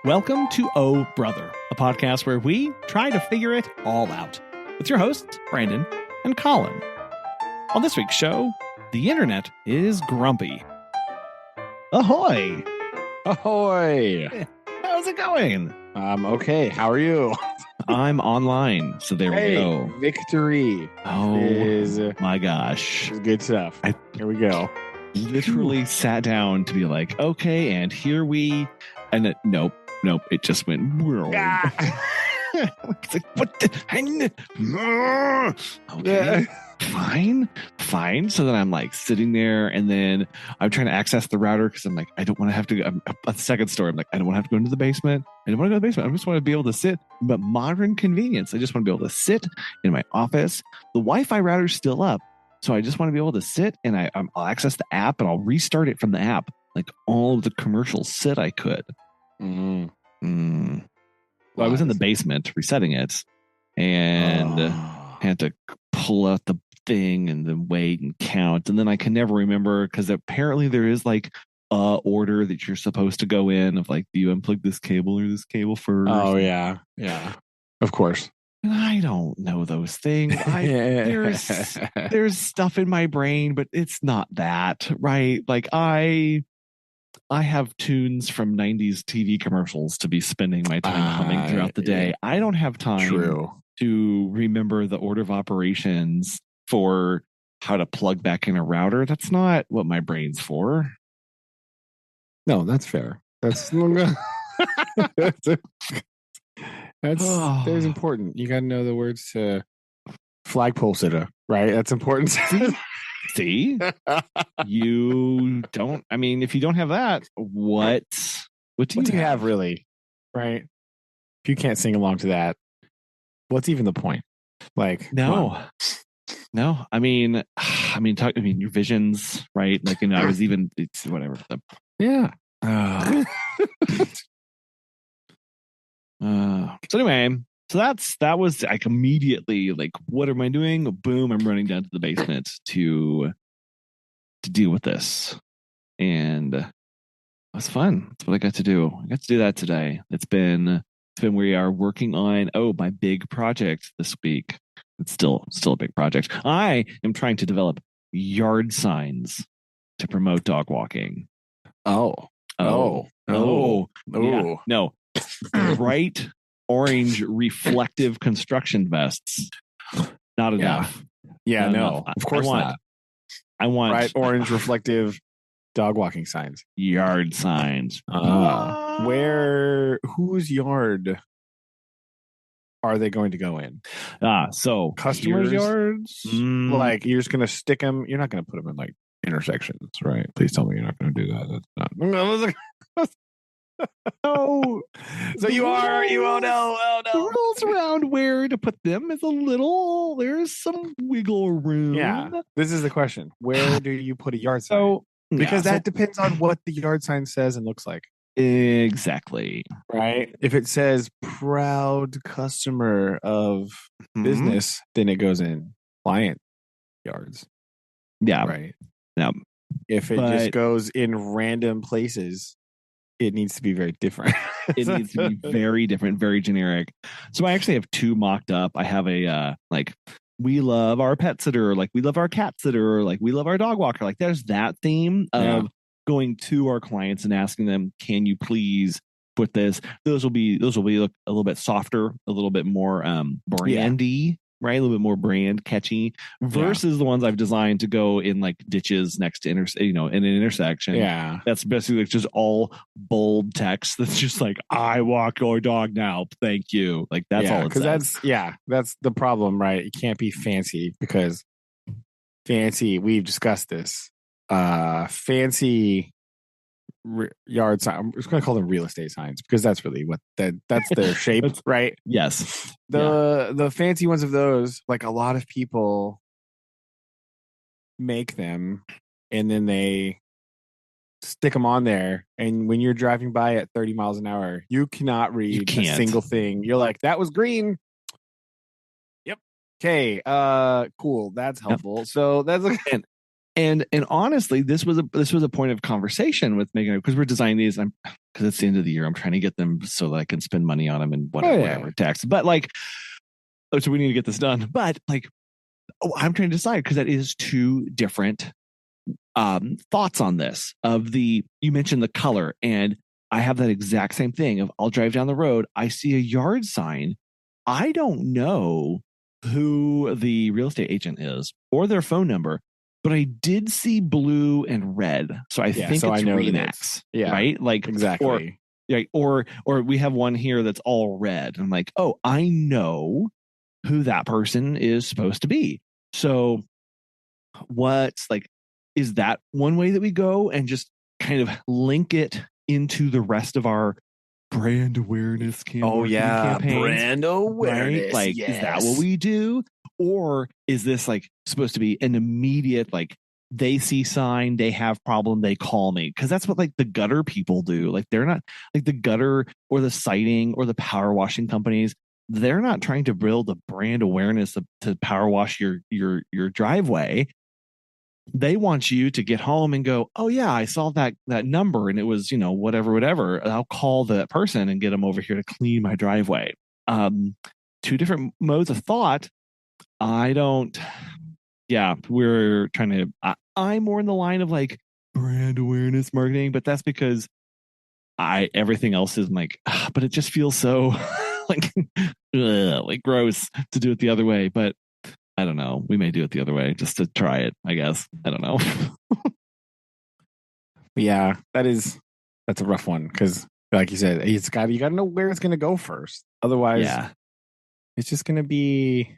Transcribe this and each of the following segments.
Welcome to Oh Brother, a podcast where we try to figure it all out. With your hosts, Brandon and Collin. On this week's show, the internet is grumpy. Ahoy! Ahoy! How's it going? Okay. How are you? I'm online, so there we go. Victory. Oh my gosh. Good stuff. Here we go. Literally sat down to be like, okay, and here we... And nope, it just went... It's like, what the... Okay, fine. So then I'm like sitting there, and then I'm trying to access the router because I'm like, I don't want to have to go. A second story. I'm like, I don't want to have to go into the basement. I don't want to go to the basement. I just want to be able to sit. But modern convenience. I just want to be able to sit in my office. The Wi-Fi router's still up. So I just want to be able to sit, and I'll access the app, and I'll restart it from the app. Like all of the commercials said I could. Well, I was in the basement resetting it, and had to pull out the thing and then wait and count, and then I can never remember because apparently there is like a order that you're supposed to go in of like, do you unplug this cable or this cable first? Oh yeah, of course. And I don't know those things. There's stuff in my brain, but it's not that, right? Like I have tunes from 90s TV commercials to be spending my time humming throughout the day. I don't have time to remember the order of operations for how to plug back in a router. That's not what my brain's for. No, that's fair. That's that's important. You got to know the words to flagpole sitter, right? That's important. See? You don't. I mean, if you don't have that, what do you have really? Right? If you can't sing along to that, what's even the point? Like, no. I mean, your visions, right? Like, I was even. It's whatever. Yeah. So anyway, that was like immediately like, what am I doing? Boom! I'm running down to the basement to deal with this, and it was fun. That's what I got to do. I got to do that today. It's been we are working on my big project this week. It's still a big project. I am trying to develop yard signs to promote dog walking. Yeah, no. Bright orange reflective construction vests. Not enough. Yeah, no. Of course not. I want bright orange reflective dog walking signs. Yard signs. Whose yard are they going to go in? So customers' yards? Like you're just going to stick them. You're not going to put them in like intersections, right? Please tell me you're not going to do that. That's not. No. So you are. You won't know. Oh no. The rules around where to put them is there's some wiggle room. Yeah. This is the question. Where do you put a yard sign? Because that depends on what the yard sign says and looks like. Exactly. Right. If it says proud customer of business, then it goes in client yards. Yeah. Right. Yeah. If it just goes in random places, it needs to be very different. It needs to be very different, very generic. So I actually have two mocked up. I have a we love our pet sitter, like we love our cat sitter, like we love our dog walker. Like there's that theme of going to our clients and asking them, can you please put this? Those will be look a little bit softer, a little bit more brandy. Right, a little bit more brand catchy versus the ones I've designed to go in like ditches next to in an intersection. Yeah, that's basically just all bold text. That's just like, I walk your dog now. Thank you. Like that's all. Because that's the problem, right? It can't be fancy because fancy. We've discussed this. Fancy yard sign. I'm just going to call them real estate signs because that's really what that's their shape, right? Yes. The fancy ones of those, like a lot of people make them and then they stick them on there. And when you're driving by at 30 miles an hour, you cannot read a single thing. You're like, that was green. Yep. Okay. Cool. That's helpful. So that's And honestly, this was a point of conversation with Megan because we're designing these. Because it's the end of the year, I'm trying to get them so that I can spend money on them and whatever tax. But like, so we need to get this done. But like, I'm trying to decide because that is two different thoughts on this. You mentioned the color, and I have that exact same thing. Of I'll drive down the road, I see a yard sign. I don't know who the real estate agent is or their phone number, but I did see blue and red, so I think it's Remax, right? Like exactly, or we have one here that's all red. I'm like, oh, I know who that person is supposed to be. So, what's like, is that one way that we go and just kind of link it into the rest of our brand awareness campaigns? Brand awareness, right? Like, is that what we do? Or is this like supposed to be an immediate, like, they see sign, they have problem, they call me? Because that's what like the gutter people do. Like, they're not like the gutter or the siding or the power washing companies. They're not trying to build a brand awareness to power wash your driveway. They want you to get home and go, oh yeah, I saw that number and it was, whatever. I'll call that person and get them over here to clean my driveway. Two different modes of thought. We're trying to, I'm more in the line of like brand awareness marketing, but that's because everything else is like, but it just feels so like, like gross to do it the other way. But I don't know. We may do it the other way just to try it, I guess. I don't know. Yeah, that's a rough one because, like you said, you got to know where it's going to go first. Otherwise, it's just going to be.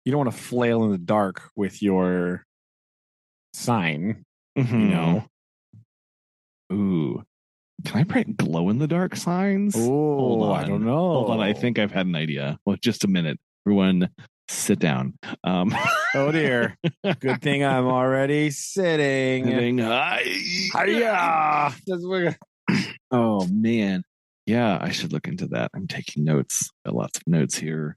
You don't want to flail in the dark with your sign, Ooh, can I print glow in the dark signs? Oh, I don't know. Hold on, I think I've had an idea. Well, just a minute. Everyone, sit down. Oh dear. Good thing I'm already sitting. Hiya. Oh man. Yeah, I should look into that. I'm taking notes. Got lots of notes here.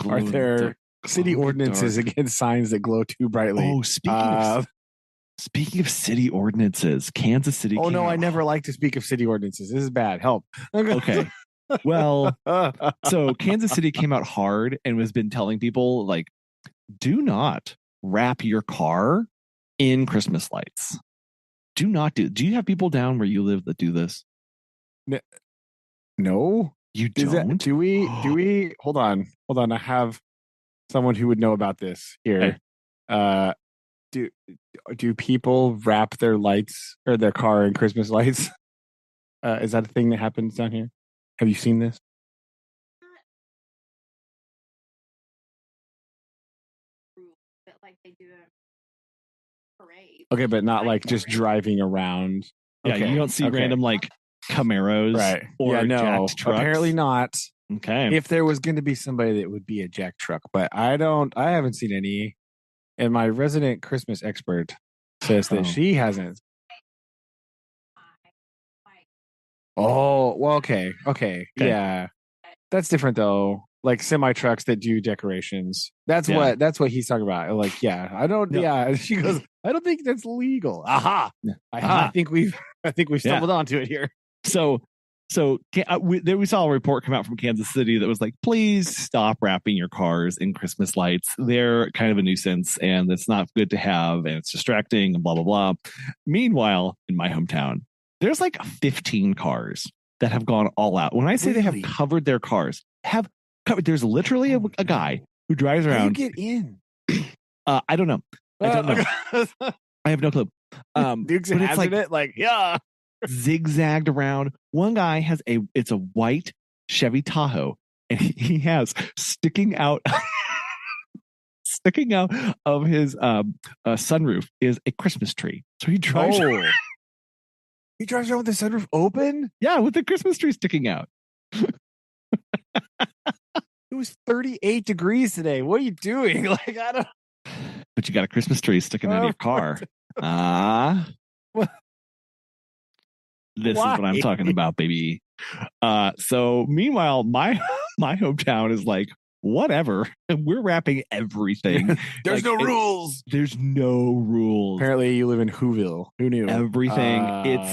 Are there city ordinances against signs that glow too brightly? Oh, speaking of city ordinances, Kansas City. Oh no, I never like to speak of city ordinances. This is bad. Help. Okay. Well, so Kansas City came out hard and has been telling people, like, do not wrap your car in Christmas lights. Do not do. Do you have people down where you live that do this? No, you don't. Do we? Hold on. I have someone who would know about this here. Hey. Do people wrap their lights or their car in Christmas lights? Is that a thing that happens down here? Have you seen this? But like they do a parade. Okay, but not like just driving around. Yeah, you don't see random like Camaros, right? Or jacked trucks. Apparently not. Okay. If there was going to be somebody that would be a jack truck, but I haven't seen any. And my resident Christmas expert says that she hasn't. Oh, well, okay. Yeah. That's different though. Like semi trucks that do decorations. That's what he's talking about. Like, I don't. No. Yeah. She goes, I don't think that's legal. Aha. I think we've stumbled onto it here. So we saw a report come out from Kansas City that was like, please stop wrapping your cars in Christmas lights. They're kind of a nuisance and it's not good to have and it's distracting and blah, blah, blah. Meanwhile, in my hometown, there's like 15 cars that have gone all out. When I say they have covered their cars, there's literally a guy who drives around. How do you get in? I don't know. I have no clue. Dukes and Hazard like, yeah. Zigzagged around. One guy has it's a white Chevy Tahoe, and he has sticking out of his sunroof is a Christmas tree. So he drives. He drives around with the sunroof open. Yeah, with the Christmas tree sticking out. It was 38 degrees today. What are you doing? Like, I don't. But you got a Christmas tree sticking out of your car. This is what I'm talking about, baby. So meanwhile, my hometown is like whatever. We're wrapping everything. There's no rules. There's no rules. Apparently, you live in Whoville. Who knew? Everything.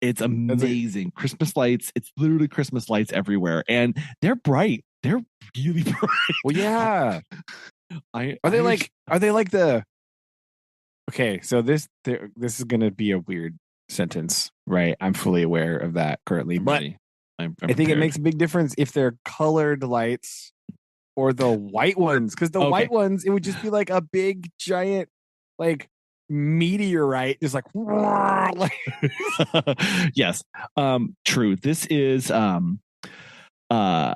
It's amazing. Christmas lights. It's literally Christmas lights everywhere, and they're bright. They're really bright. Well, yeah. Are they like the? Okay, so this is gonna be a weird sentence, right? I'm fully aware of that currently, but I'm I think it makes a big difference if they're colored lights or the white ones, because the white ones, it would just be like a big giant like meteorite, just like yes, true. This is these are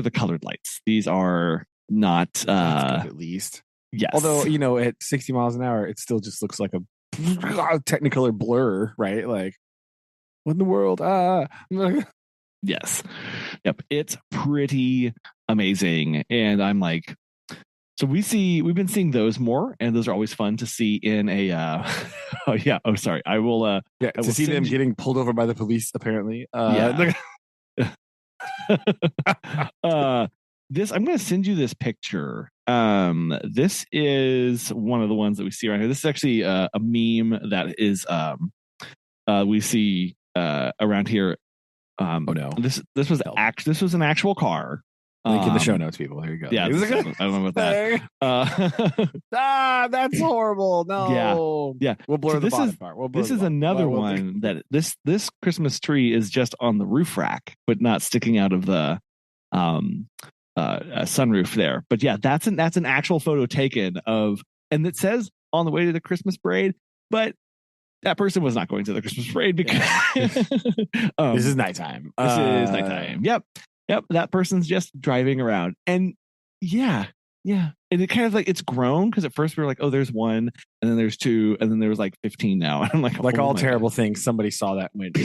the colored lights. These are not That's good, at least. Yes. Although, at 60 miles an hour, it still just looks like a technicolor blur, right? Like, what in the world? Yes. Yep. It's pretty amazing. And I'm like, so we've been seeing those more, and those are always fun to see in a oh yeah. Oh, sorry. I will to see them getting pulled over by the police, apparently. This, I'm going to send you this picture. This is one of the ones that we see around here. This is actually a meme that is we see around here. Oh no! This was an actual car. Link in the show notes, people. Here you go. Yeah, I don't know about that. That's horrible. No. Yeah. We'll blur the bottom part. This is another one that this Christmas tree is just on the roof rack, but not sticking out of the sunroof there. But yeah, that's an actual photo taken of, and it says on the way to the Christmas parade, but that person was not going to the Christmas parade because this is nighttime. Yep. That person's just driving around. And yeah. And it kind of like, it's grown, because at first we were like, oh, there's one, and then there's two, and then there was like 15 now. And I'm like, all terrible things. Somebody saw that and went,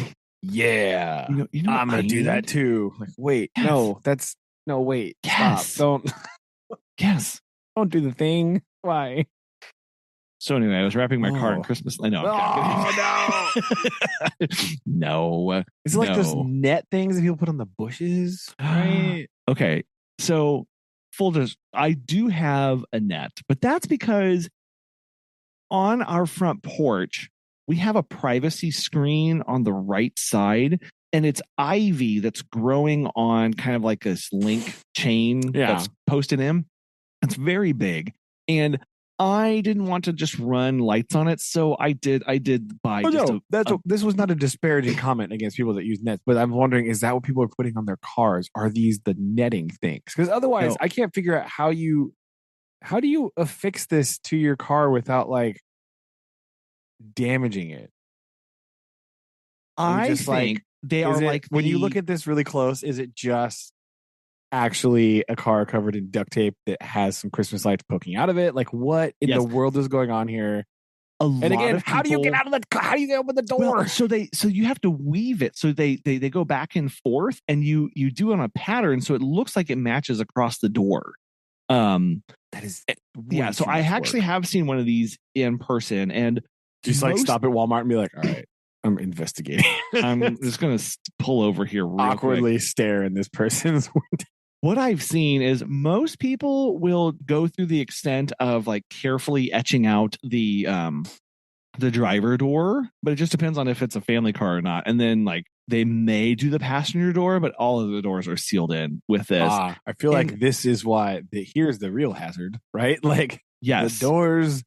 yeah, I'm going to do that too. Like, wait, yes. Wait, yes. Stop. Don't. Yes. Don't do the thing. Why? So anyway, I was wrapping my car in Christmas. I know. No. Is it like those net things that people put on the bushes? Right. Okay. So I do have a net, but that's because on our front porch, we have a privacy screen on the right side, and it's ivy that's growing on kind of like this link chain that's posted in. It's very big. And I didn't want to just run lights on it, so I did buy. This was not a disparaging comment against people that use nets, but I'm wondering, is that what people are putting on their cars? Are these the netting things? Because otherwise, I can't figure out how do you affix this to your car without like damaging it? I think they are like, when you look at this really close, is it just actually a car covered in duct tape that has some Christmas lights poking out of it? Like, what in the world is going on here? And again, how do you get open the door? Well, so you have to weave it. So they go back and forth, and you do it on a pattern, so it looks like it matches across the door. That is So I actually have seen one of these in person, and just like stop at Walmart and be like, all right, I'm investigating. I'm just gonna pull over here real awkwardly quick. Stare in this person's window. What I've seen is most people will go through the extent of like carefully etching out the driver door, but it just depends on if it's a family car or not. And then like they may do the passenger door, but all of the doors are sealed in with this. I feel like this is why here's the real hazard, right? Like, yes, the doors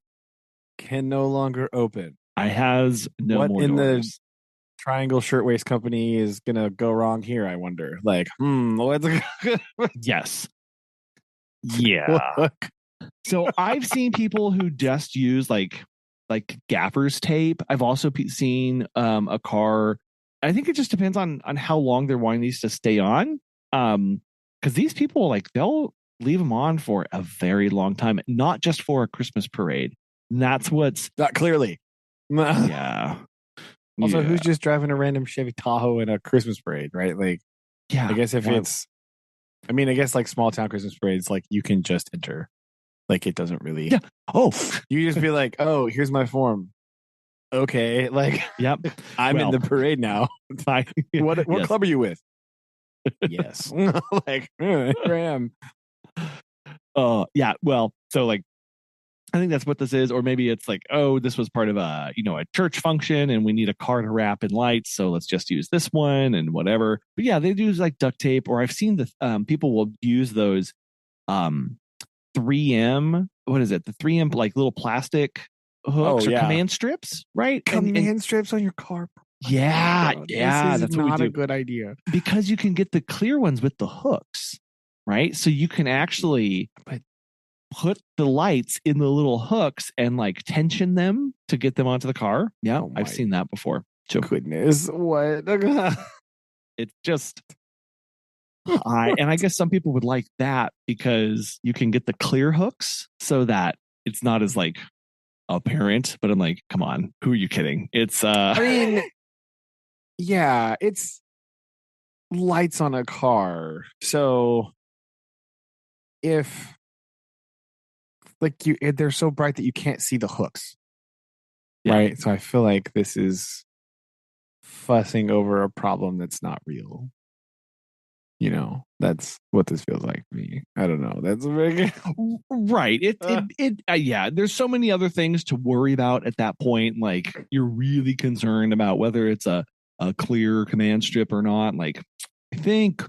can no longer open. I has no what more in doors. The Triangle Shirtwaist Company is gonna go wrong here, I wonder. Like, yes. Yeah. So I've seen people who just use like gaffer's tape. I've also seen a car. I think it just depends on how long they're wanting these to stay on. Because these people, like, they'll leave them on for a very long time, not just for a Christmas parade. And that's what's not clearly. Yeah. Also, who's just driving a random Chevy Tahoe in a Christmas parade, right? Like, yeah. I guess I guess like small town Christmas parades, like you can just enter. Like, it doesn't really. Yeah. Oh, you just be like, oh, here's my form. Okay. Like, yep. I'm in the parade now. What yes. club are you with? Yes. Like, here I am. Yeah. Well, so like, I think that's what this is, or maybe it's like, oh, this was part of a church function, and we need a car to wrap in lights, so let's just use this one and whatever. But yeah, they use like duct tape, or I've seen the people will use those 3M. What is it? The 3M like little plastic hooks or command strips, right? Command strips on your car. Yeah, this is that's what we not do. a good idea because you can get the clear ones with the hooks, right? So you can actually put the lights in the little hooks and like tension them to get them onto the car. Yeah, I've seen that before. So goodness, what? it's just and I guess some people would like that because you can get the clear hooks so that it's not as like apparent. But I'm like, come on, who are you kidding? It's I mean, yeah, it's lights on a car. So if like they're so bright that you can't see the hooks. Yeah. Right? So I feel like this is fussing over a problem that's not real. That's what this feels like to me. I don't know. That's a big right. Yeah. There's so many other things to worry about at that point. Like you're really concerned about whether it's a clear command strip or not. Like I think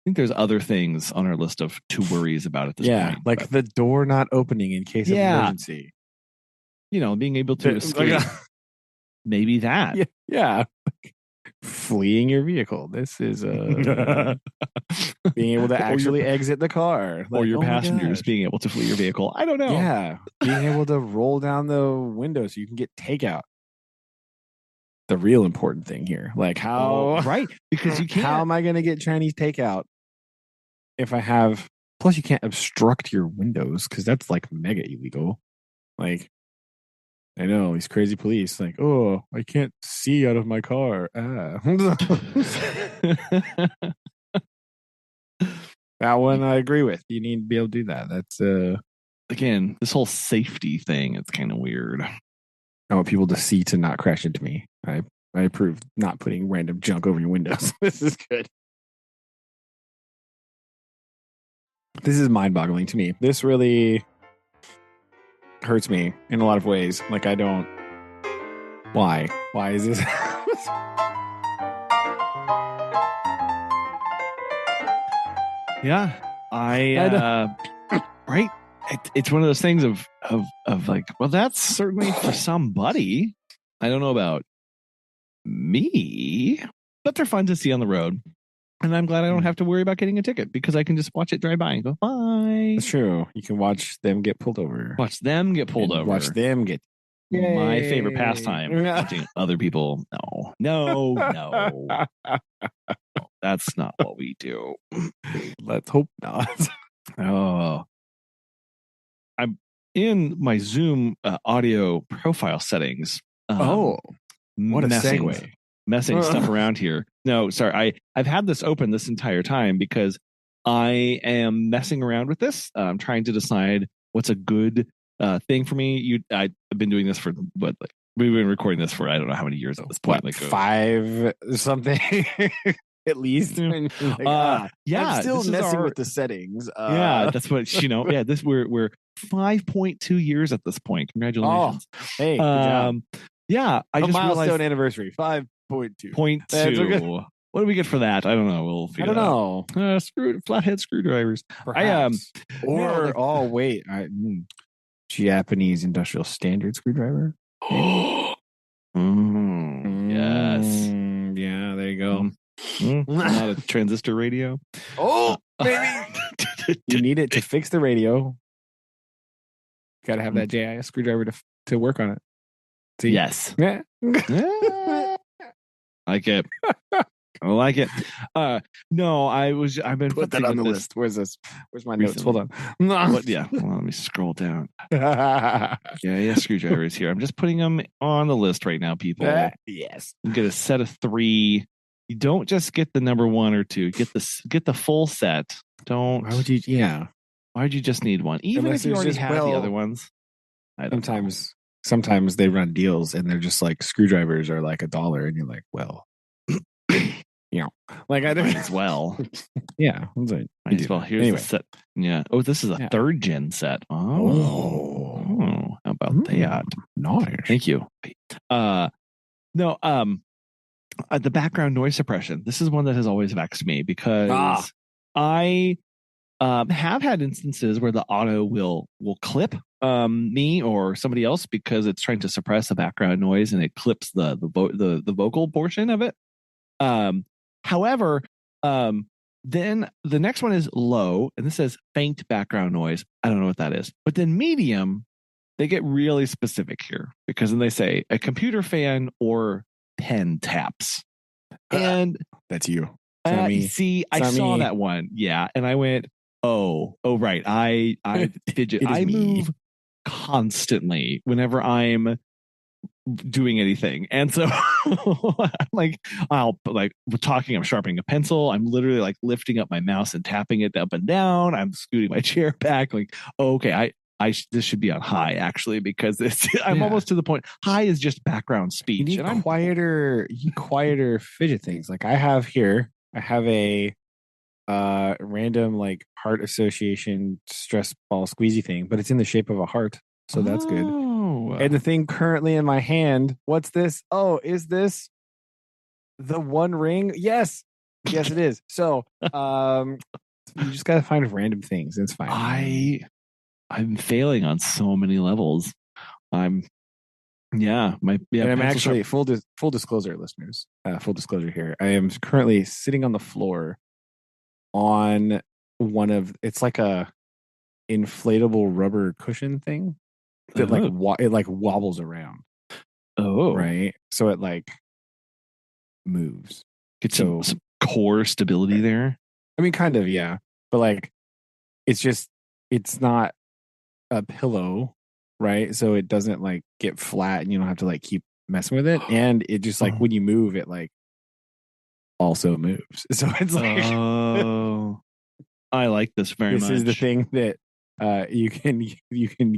there's other things on our list of two worries about at this point. Like the door not opening in case of emergency. Being able to escape. Maybe that. Yeah. Fleeing your vehicle. This is being able to actually exit the car. Or your passengers being able to flee your vehicle. I don't know. Yeah. Being able to roll down the window so you can get takeout. The real important thing here. Like how right. Because you can't. How am I going to get Chinese takeout if I have plus you can't obstruct your windows because that's like mega illegal. Like I know these crazy police like, oh, I can't see out of my car. That one I agree with. You need to be able to do that. That's again, this whole safety thing, it's kind of weird. I want people to see to not crash into me. I approve not putting random junk over your windows. This is good. This is mind-boggling to me. This really hurts me in a lot of ways. Like I don't. Why? Why is this? Yeah, right. It's one of those things of like, well, that's certainly for somebody. I don't know about me, but they're fun to see on the road. And I'm glad I don't have to worry about getting a ticket because I can just watch it drive by and go, bye. That's true. You can watch them get pulled over. Watch them get pulled over. Watch them get. My favorite pastime. Watching other people. No. That's not what we do. Let's hope not. Oh. I'm in my Zoom audio profile settings. What a segue. Messing stuff around here. No, sorry. I've had this open this entire time because I am messing around with this. I'm trying to decide what's a good thing for me. I've been doing this for we've been recording this for I don't know how many years at this point. Like 5 something at least. Yeah, I'm still messing with the settings. Yeah, that's what Yeah, we're 5.2 years at this point. Congratulations. Oh, hey, good job. Yeah, I just milestone realized anniversary 5.2. .2. What do we get for that? I don't know. We'll figure it out. Flathead screwdrivers. Perhaps. Wait. Japanese industrial standard screwdriver. Yes. Yeah, there you go. Not a transistor radio. Maybe. You need it to fix the radio. Got to have that JIS screwdriver to work on it. See? Yes. Yeah. Like it. I like it. No, I've been put that on the list. Where's this? Where's my notes? Hold on. Yeah. Hold on, let me scroll down. Screwdrivers here. I'm just putting them on the list right now, people. Yes. You get a set of 3. You don't just get the number 1 or 2. Get the full set. Don't. Why would you? Yeah. Why would you just need one? Even Unless if you already have the other ones. Sometimes they run deals and they're just like screwdrivers are like $1 and you're like, well, Like I Might don't as well. Yeah. It's like, Might as well. Here's anyway. the set. Yeah. Oh, this is a Yeah. 3rd gen set. Oh, how about that? Nice. Thank you. No, the background noise suppression. This is one that has always vexed me because I have had instances where the auto will clip me or somebody else because it's trying to suppress the background noise and it clips the vocal portion of it. However, then the next one is low, and this says faint background noise. I don't know what that is. But then medium, they get really specific here because then they say a computer fan or pen taps. And that's you. Me. See, I saw that one. Yeah. And I went, oh, right. I fidget. I move constantly whenever I'm doing anything. And so we're talking, I'm sharpening a pencil. I'm literally like lifting up my mouse and tapping it up and down. I'm scooting my chair back. Like, oh, okay, this should be on high actually, because I'm almost to the point. High is just background speech. You need quieter fidget things. Like I have a random like heart association stress ball squeezy thing, but it's in the shape of a heart. So that's good. And the thing currently in my hand, what's this? Oh, is this the One Ring? Yes, it is. So you just gotta find random things. It's fine. I'm failing on so many levels. I'm actually full disclosure, listeners. Full disclosure here. I am currently sitting on the floor on it's like a inflatable rubber cushion thing that it wobbles around. Oh, right. So it like moves. Get some core stability there. I mean, kind of, yeah. But like, it's not a pillow, right? So it doesn't like get flat and you don't have to like keep messing with it. And it just like when you move, it like also moves. So it's like, oh, I like this very much. This is the thing that you can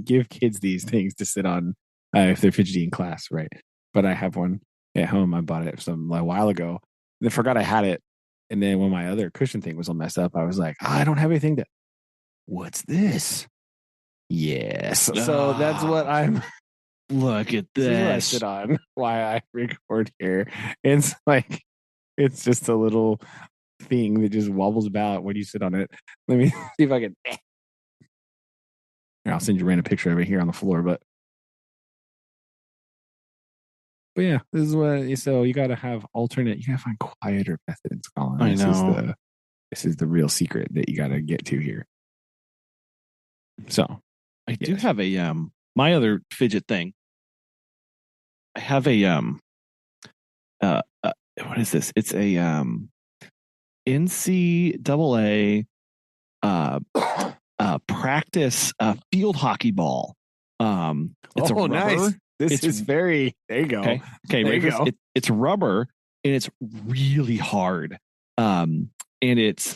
give kids these things to sit on if they're fidgety in class, right? But I have one at home. I bought it a while ago. Then forgot I had it. And then when my other cushion thing was all messed up, I was like, I don't have anything to. What's this? Yes. So that's what I'm. Look at this. This is what I sit on while I record here. It's like, it's just a little thing that just wobbles about when you sit on it. Let me see if I can. I'll send you a random picture of it here on the floor, but yeah, this is what. So you got to have alternate. You got to find quieter methods, Collin. I know. This is the real secret that you got to get to here. So I do have a my other fidget thing. I have a what is this? It's a NCAA practice field hockey ball. It's a rubber. Nice. This is very. There you go. Okay. There you go. It's rubber and it's really hard. And it's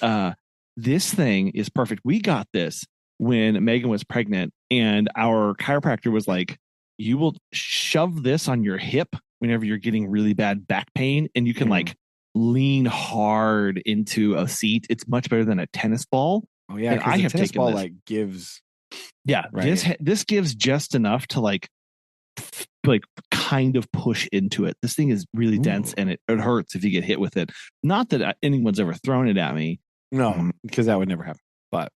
this thing is perfect. We got this when Megan was pregnant, and our chiropractor was like, "You will shove this on your hip whenever you're getting really bad back pain, and you can like lean hard into a seat. It's much better than a tennis ball." Oh yeah, I have tennis taken ball this. like gives. Yeah, right. This gives just enough to like kind of push into it. This thing is really dense and it hurts if you get hit with it. Not that anyone's ever thrown it at me. No, because that would never happen. But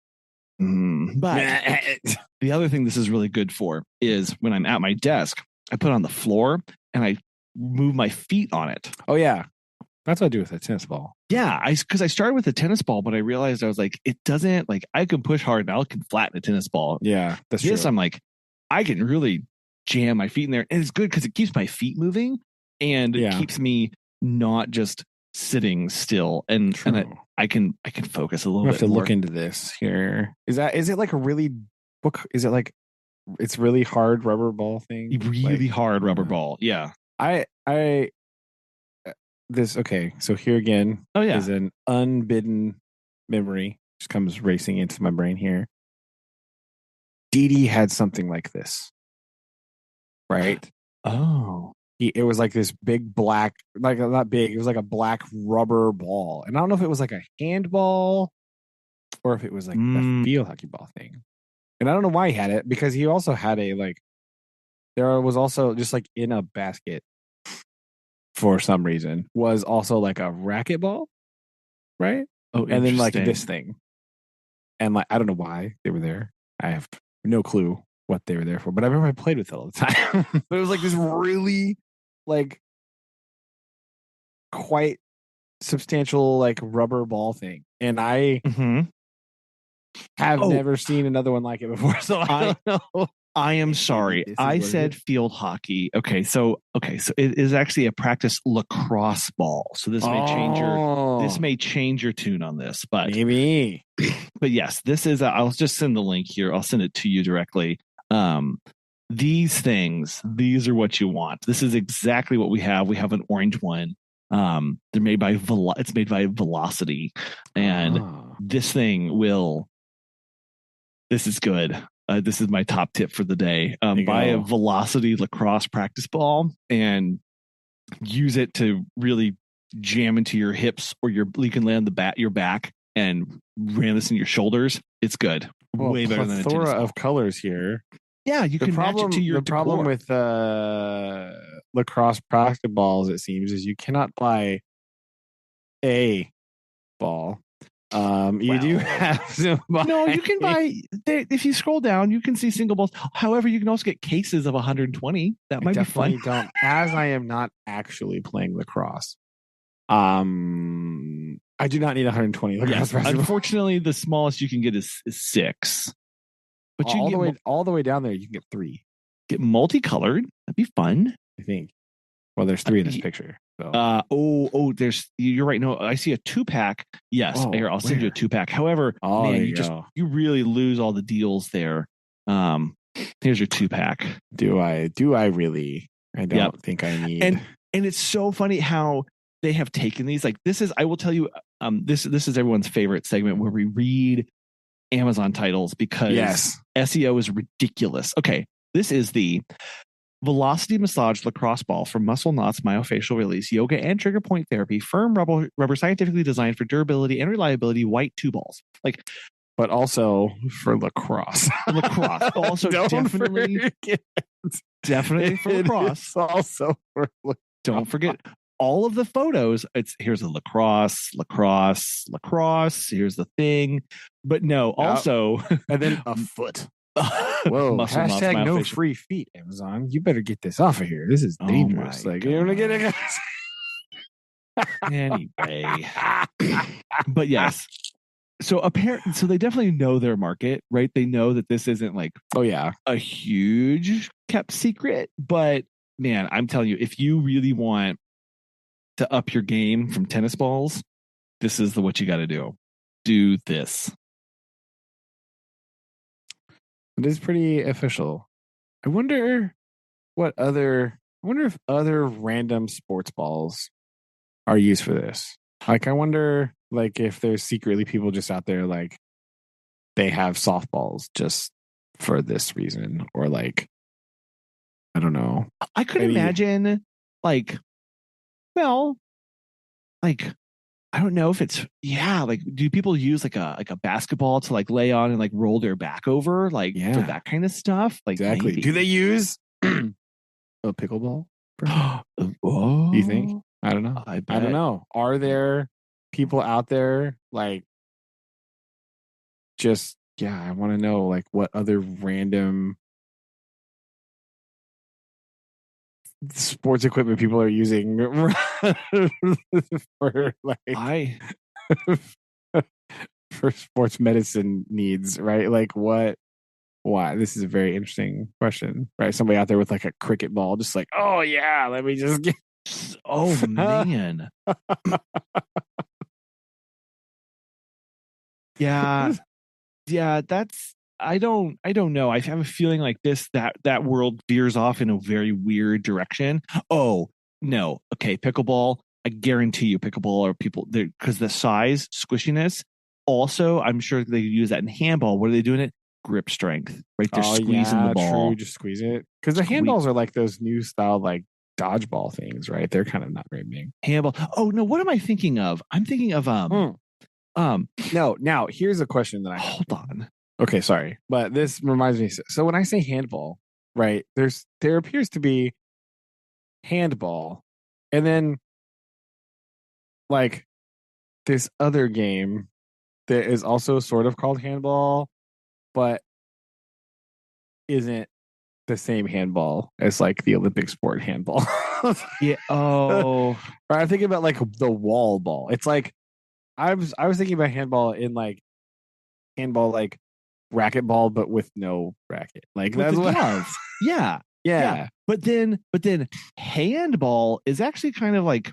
the other thing this is really good for is when I'm at my desk, I put it on the floor and I move my feet on it. Oh yeah. That's what I do with a tennis ball. Yeah, because I started with a tennis ball, but I realized I was like, it doesn't like I can push hard and I can flatten a tennis ball. Yeah, that's true. I'm like, I can really jam my feet in there, and it's good because it keeps my feet moving and it keeps me not just sitting still. And I can focus a little bit. I have to look into this here. Is it like a really book? Is it like it's really hard rubber ball thing? Really hard rubber ball. Yeah. Okay, so here again is an unbidden memory just comes racing into my brain here. Dee Dee had something like this, right? Oh, it was like this big black, like not big, it was like a black rubber ball. And I don't know if it was like a handball or if it was like the field hockey ball thing. And I don't know why he had it, because he also had a like, there was also just like in a basket for some reason was also like a racquetball, right? Oh, And then like interesting. this thing. And like, I don't know why they were there. I have no clue what they were there for, but I remember I played with it all the time. But it was like this really like quite substantial like rubber ball thing. And I have never seen another one like it before. So I don't know. I am sorry. I said field hockey. Okay, so it is actually a practice lacrosse ball. So this may change your tune on this, but maybe. But yes, this is. I'll just send the link here. I'll send it to you directly. These are what you want. This is exactly what we have. We have an orange one. They're made by it's made by Velocity, and this thing will. This is good. This is my top tip for the day. Buy a Velocity lacrosse practice ball and use it to really jam into your hips, or you can land your back and ram this in your shoulders. It's good. Well, way better than a tennis ball. Of colors here. Yeah, you can match it to your decor. Problem with lacrosse practice balls, it seems, is you cannot buy a ball. You do have to buy. No, you can buy. If you scroll down, you can see single balls. However, you can also get cases of 120. That might be fun. Don't. As I am not actually playing lacrosse, I do not need 120 lacrosse. Yes, unfortunately, the smallest you can get is 6. But you all the way down there, you can get 3. Get multicolored. That'd be fun. I think. Well, there's 3 in this picture. So. You're right. No, I see a 2-pack. Yes, here, I'll send you a 2-pack. However, man, you really lose all the deals there. Here's your 2-pack. Do I really? I don't think I need. And it's so funny how they have taken these. Like this is, I will tell you, this is everyone's favorite segment where we read Amazon titles because SEO is ridiculous. Okay, this is the Velocity Massage Lacrosse Ball for muscle knots, myofascial release, yoga, and trigger point therapy. Firm rubber scientifically designed for durability and reliability. White 2 balls. But also for lacrosse. Also definitely for lacrosse. It's also for lacrosse. Don't forget all of the photos. Here's a lacrosse. Here's the thing. But no, also and then a foot. Whoa! Hashtag no free feet, Amazon. You better get this off of here. This is dangerous. Like you're gonna get it. Anyway, but yes. So they definitely know their market, right? They know that this isn't like a huge kept secret. But man, I'm telling you, if you really want to up your game from tennis balls, this is what you got to do. Do this. It is pretty official. I wonder if other random sports balls are used for this. Like, I wonder, like, if there's secretly people just out there, like, they have softballs just for this reason, or like, I don't know. I could imagine, like, I don't know if it's like, do people use like a basketball to like lay on and like roll their back over, like for that kind of stuff? Like exactly. Maybe. Do they use a pickleball? Do you think? I don't know. I don't know. Are there people out there like just I want to know like what other random sports equipment people are using for like for sports medicine needs, right? Like why? This is a very interesting question, right? Somebody out there with like a cricket ball, just like, oh yeah, let me just get. Oh man. Yeah. That's. I don't know. I have a feeling like that world veers off in a very weird direction. Oh no. Okay. Pickleball. I guarantee you pickleball are people there because the size, squishiness. Also, I'm sure they use that in handball. What are they doing it? Grip strength, right? They're squeezing the ball. True. Just squeeze it. Because the handballs are like those new style, like dodgeball things, right? They're kind of not very big. Handball. Oh no, what am I thinking of? I'm thinking of No, now here's a question that I have. Hold on. Okay, sorry, but this reminds me. So when I say handball, right? There appears to be handball, and then like this other game that is also sort of called handball, but isn't the same handball as like the Olympic sport handball. Yeah. Oh. Or I'm thinking about like the wall ball. It's like I was thinking about handball in like handball like racquetball, but with no racket. Like With that's the what. gloves. Yeah. Yeah. But then handball is actually kind of like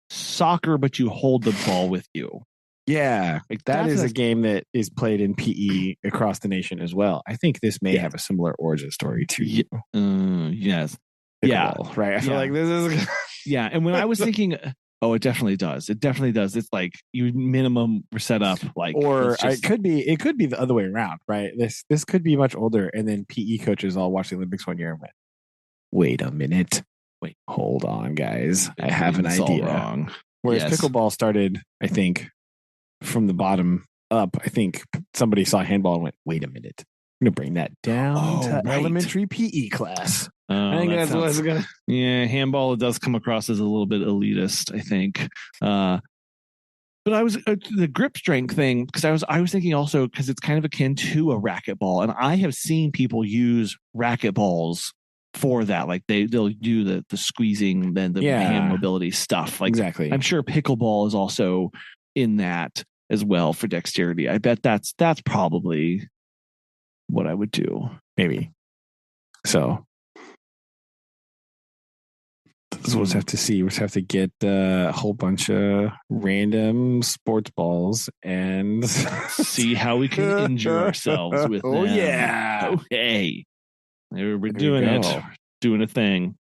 soccer, but you hold the ball with you. Yeah, Like that that's is a- a game that is played in PE across the nation as well. I think this may Yeah. have a similar origin story to Yes. pickleball, right? I feel Yeah. like this is Yeah. And when I was thinking, oh, it definitely does. It definitely does. It's like you minimum set up like, or let's just- it could be the other way around, right? This could be much older, and then PE coaches all watched the Olympics one year and went, "Wait a minute, hold on, guys, I have an It's all idea." wrong. Whereas Yes. pickleball started, I think, from the bottom up. I think somebody saw handball and went, "Wait a minute, I'm gonna bring that down to right. elementary PE class." Oh, I think that that's what's sounds- gonna. Yeah, handball does come across as a little bit elitist, I think. But I was the grip strength thing because I was thinking also because it's kind of akin to a racquetball, and I have seen people use racquetballs for that. Like they'll do the squeezing, then the hand mobility stuff. Like Exactly. I'm sure pickleball is also in that as well for dexterity. I bet that's probably what I would do. Maybe. So we'll just have to see. We'll just have to get a whole bunch of random sports balls and See how we can injure ourselves with Oh them. yeah. Okay. We're There doing you it. go. Doing a thing.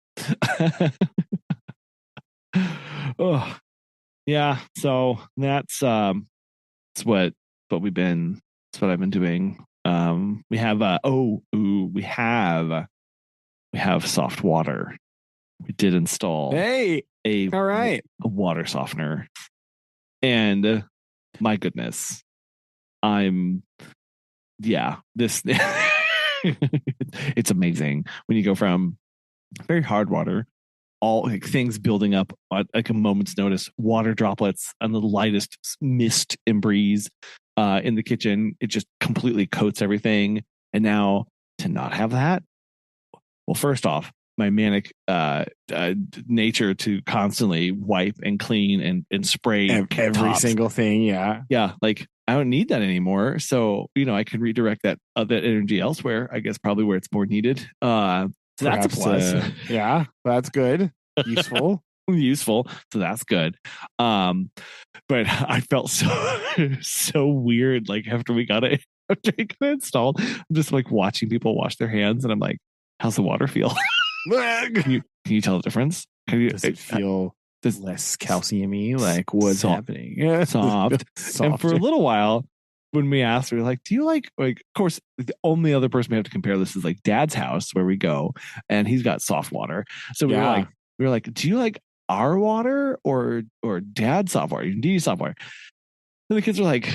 Oh, yeah. So that's what we've been. That's what I've been doing. We have we have soft water. We did install Hey, a all right. a water softener, and my goodness, this it's amazing when you go from very hard water, all like things building up at like a moment's notice, water droplets on the lightest mist and breeze in the kitchen. It just completely coats everything. And now to not have that, well, first off, my manic nature to constantly wipe and clean and spray Every tops. single thing, yeah. Yeah, like I don't need that anymore. So I can redirect that energy elsewhere. I guess probably where it's more needed. So that's a plus. Yeah, that's good. Useful. Useful. So that's good. But I felt so weird. Like after we got it installed, I'm just like watching people wash their hands, and I'm like, "How's the water feel? Can you tell the difference? Does it feel less calcium-y? Like what's happening? Yeah, soft. And for a little while, when we asked, we were like, "Do you like?" Of course, the only other person we have to compare this is like Dad's house where we go, and he's got soft water. So we were like, "Do you like our water or Dad's soft water? Dad's soft water?" And the kids are like,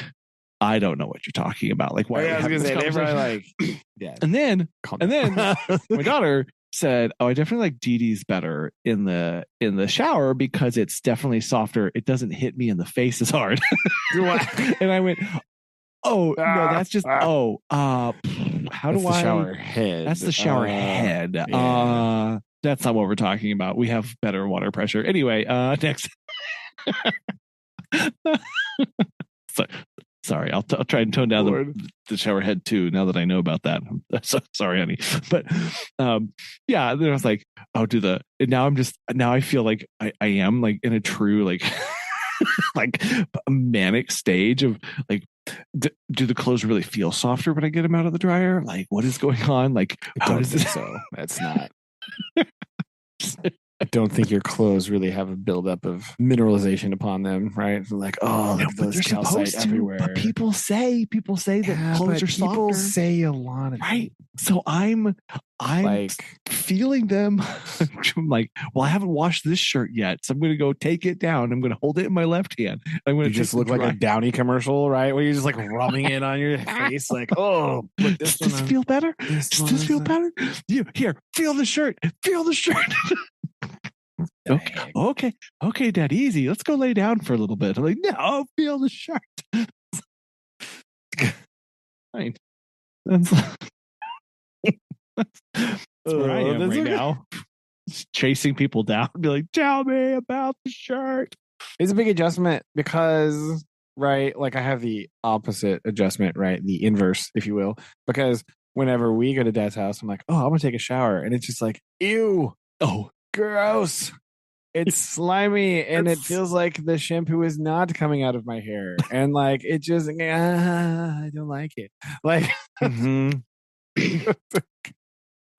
"I don't know what you're talking about. Like, why?" I was gonna say they're probably like, yeah. And then my daughter said, "Oh, I definitely like Dee better in the shower because it's definitely softer. It doesn't hit me in the face as hard." And I went, "Oh no, that's just how do I?" Shower head. That's the shower head. Yeah. That's not what we're talking about. We have better water pressure. Anyway, next. Sorry, I'll try and tone down the shower head too. Now that I know about that, so sorry, honey. But yeah, then I was like, "Oh, now I feel like I am like in a true like like a manic stage of like, do the clothes really feel softer when I get them out of the dryer? Like, what is going on? Like, how does this? So that's not. I don't think your clothes really have a buildup of mineralization upon them, right? Like, oh, look at But those they're calcite supposed to. everywhere. But people say that clothes are people softer. say a lot of right. So I'm like feeling them. I'm like, well, I haven't washed this shirt yet, so I'm going to go take it down. I'm going to hold it in my left hand. I'm going to just look like a Downy commercial, right? Where you're just like rubbing it on your face, like, oh, put this Does this feel better? Does this feel better? Here, feel the shirt. Feel the shirt. Okay, Dad, easy. Let's go lay down for a little bit. I'm like, no, feel the shirt. Fine. That's where I am right now. Just chasing people down. Be like, tell me about the shirt. It's a big adjustment because, right, like I have the opposite adjustment, right? The inverse, if you will. Because whenever we go to Dad's house, I'm like, oh, I'm going to take a shower. And it's just like, ew. Oh, gross. It's slimy and it feels like the shampoo is not coming out of my hair. And like, it just, I don't like it. Like,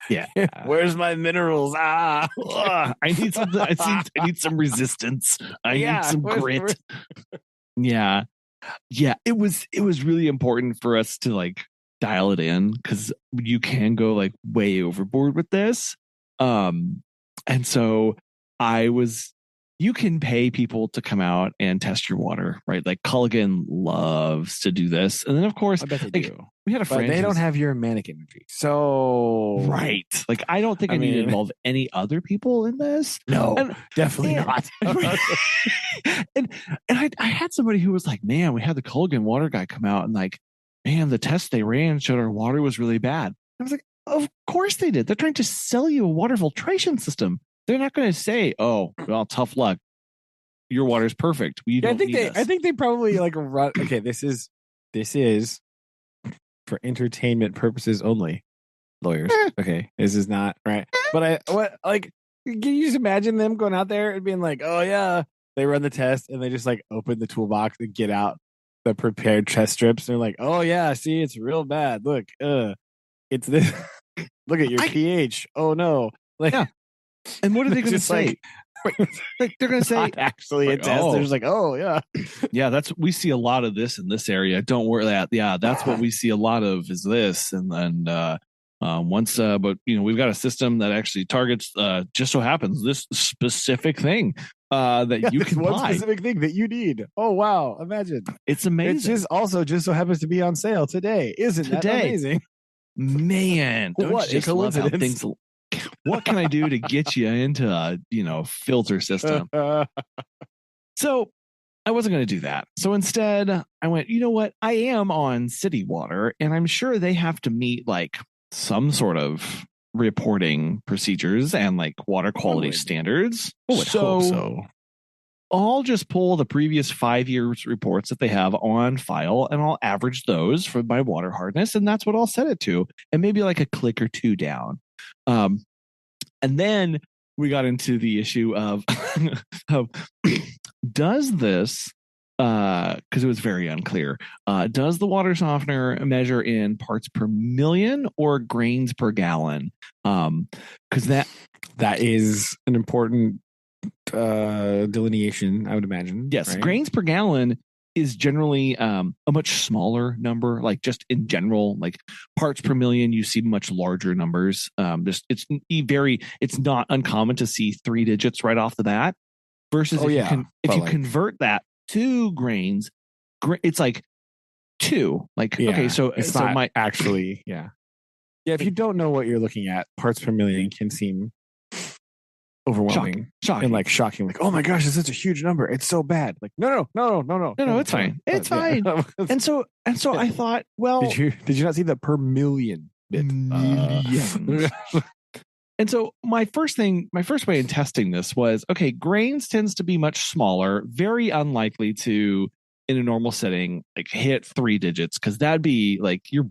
yeah. Where's my minerals? I need some. I need some resistance. I need some grit. Yeah. It was really important for us to like dial it in because you can go like way overboard with this. And so you can pay people to come out and test your water, right? Like Collin loves to do this. And then of course, I bet they do. We had a friend. But they don't have your manic imagery. So right. Like I don't think I need to involve any other people in this. No, definitely not. and I had somebody who was like, man, we had the Collin water guy come out and like, man, the test they ran showed our water was really bad. I was like, of course they did. They're trying to sell you a water filtration system. They're not going to say, "Oh, well, tough luck. Your water's perfect." I think they probably like run. Okay, this is for entertainment purposes only. Lawyers. Okay, this is not right. But can you just imagine them going out there and being like, "Oh yeah," they run the test and they just like open the toolbox and get out the prepared test strips. And they're like, "Oh yeah, see, it's real bad. Look, it's this. Look at your pH. Oh no, like." Yeah. And what are they going to say? Like they're going to say actually a test. They're just like, oh yeah, yeah. We see a lot of this in this area. Don't worry that. Yeah, that's what we see a lot of is this. And then but we've got a system that actually targets. Just so happens this specific thing that you can one buy. Specific thing that you need. Oh wow, imagine it's amazing. It just so happens to be on sale today. Isn't that amazing? Man, what a coincidence. What can I do to get you into a filter system? So I wasn't going to do that. So instead I went, you know what? I am on city water and I'm sure they have to meet like some sort of reporting procedures and like water quality standards. Hope so. I'll just pull the previous 5 years reports that they have on file and I'll average those for my water hardness. And that's what I'll set it to. And maybe like a click or two down. And then we got into the issue of does this, because it was very unclear, does the water softener measure in parts per million or grains per gallon? Because that is an important delineation, I would imagine. Yes, right? Grains per gallon is generally a much smaller number. Like just in general, like parts per million, you see much larger numbers. It's not uncommon to see 3 digits right off the bat. Versus if you convert that to grains, it's like 2. Like okay, so it's not actually if you don't know what you're looking at, parts per million can seem overwhelming, shocking, and like shocking. Like, oh my gosh, it's such a huge number. It's so bad. Like, no, it's fine. It's fine. And so I thought, well, did you not see the per million bit? And so my first way in testing this was, okay, grains tends to be much smaller, very unlikely to, in a normal setting, like hit 3 digits, because that'd be like you're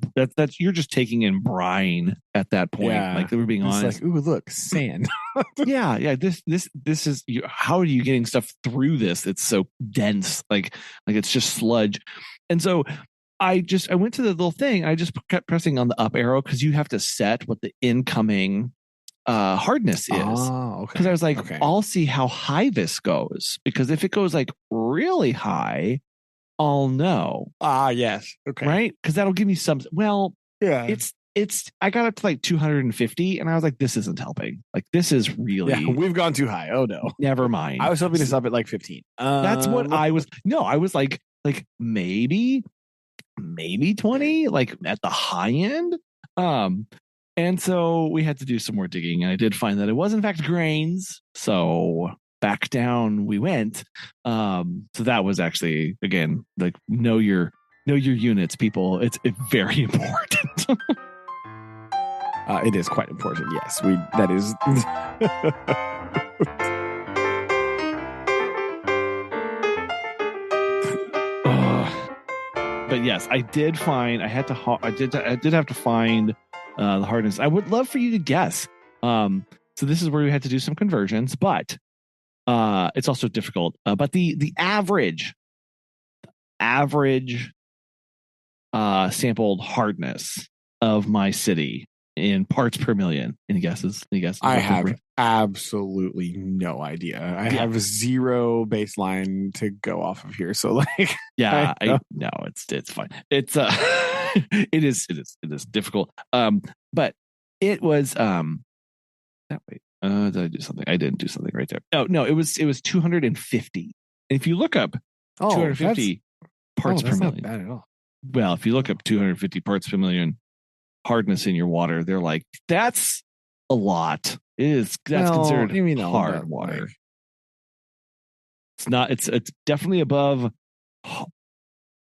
just taking in brine at that point. Yeah. Like we're being honest. Like, ooh, look, sand. yeah. This is how are you getting stuff through this? It's so dense, like it's just sludge. And so I went to the little thing. I just kept pressing on the up arrow because you have to set what the incoming hardness is. Oh, okay. Because I was like, okay. I'll see how high this goes. Because if it goes like really high, I'll know. Yes. Okay. Right? Because that'll give me some. Well, Yeah. it's. I got up to like 250, and I was like, this isn't helping. Like this is really. Yeah, we've gone too high. Oh no. Never mind. I was hoping to stop at like 15. That's what I was. No, I was like maybe 20, like at the high end. And so we had to do some more digging, and I did find that it was in fact grains. So back down we went. So that was actually, again, like know your units, people. It's very important. It is quite important. Yes, that is. But yes, I did find I did have to find the hardness. I would love for you to guess. So this is where we had to do some conversions, but it's also difficult. But the average sampled hardness of my city in parts per million. Any guesses? I have absolutely no idea. I have zero baseline to go off of here. So like, yeah, no, it's fine. It's it is difficult. But it was that way. Did I do something? I didn't do something right there. Oh no, it was 250. If you look up 250 parts per million, not bad at all. Well, if you look up 250 parts per million hardness in your water, they're like, that's a lot. That's considered hard water. Like, it's not. It's definitely above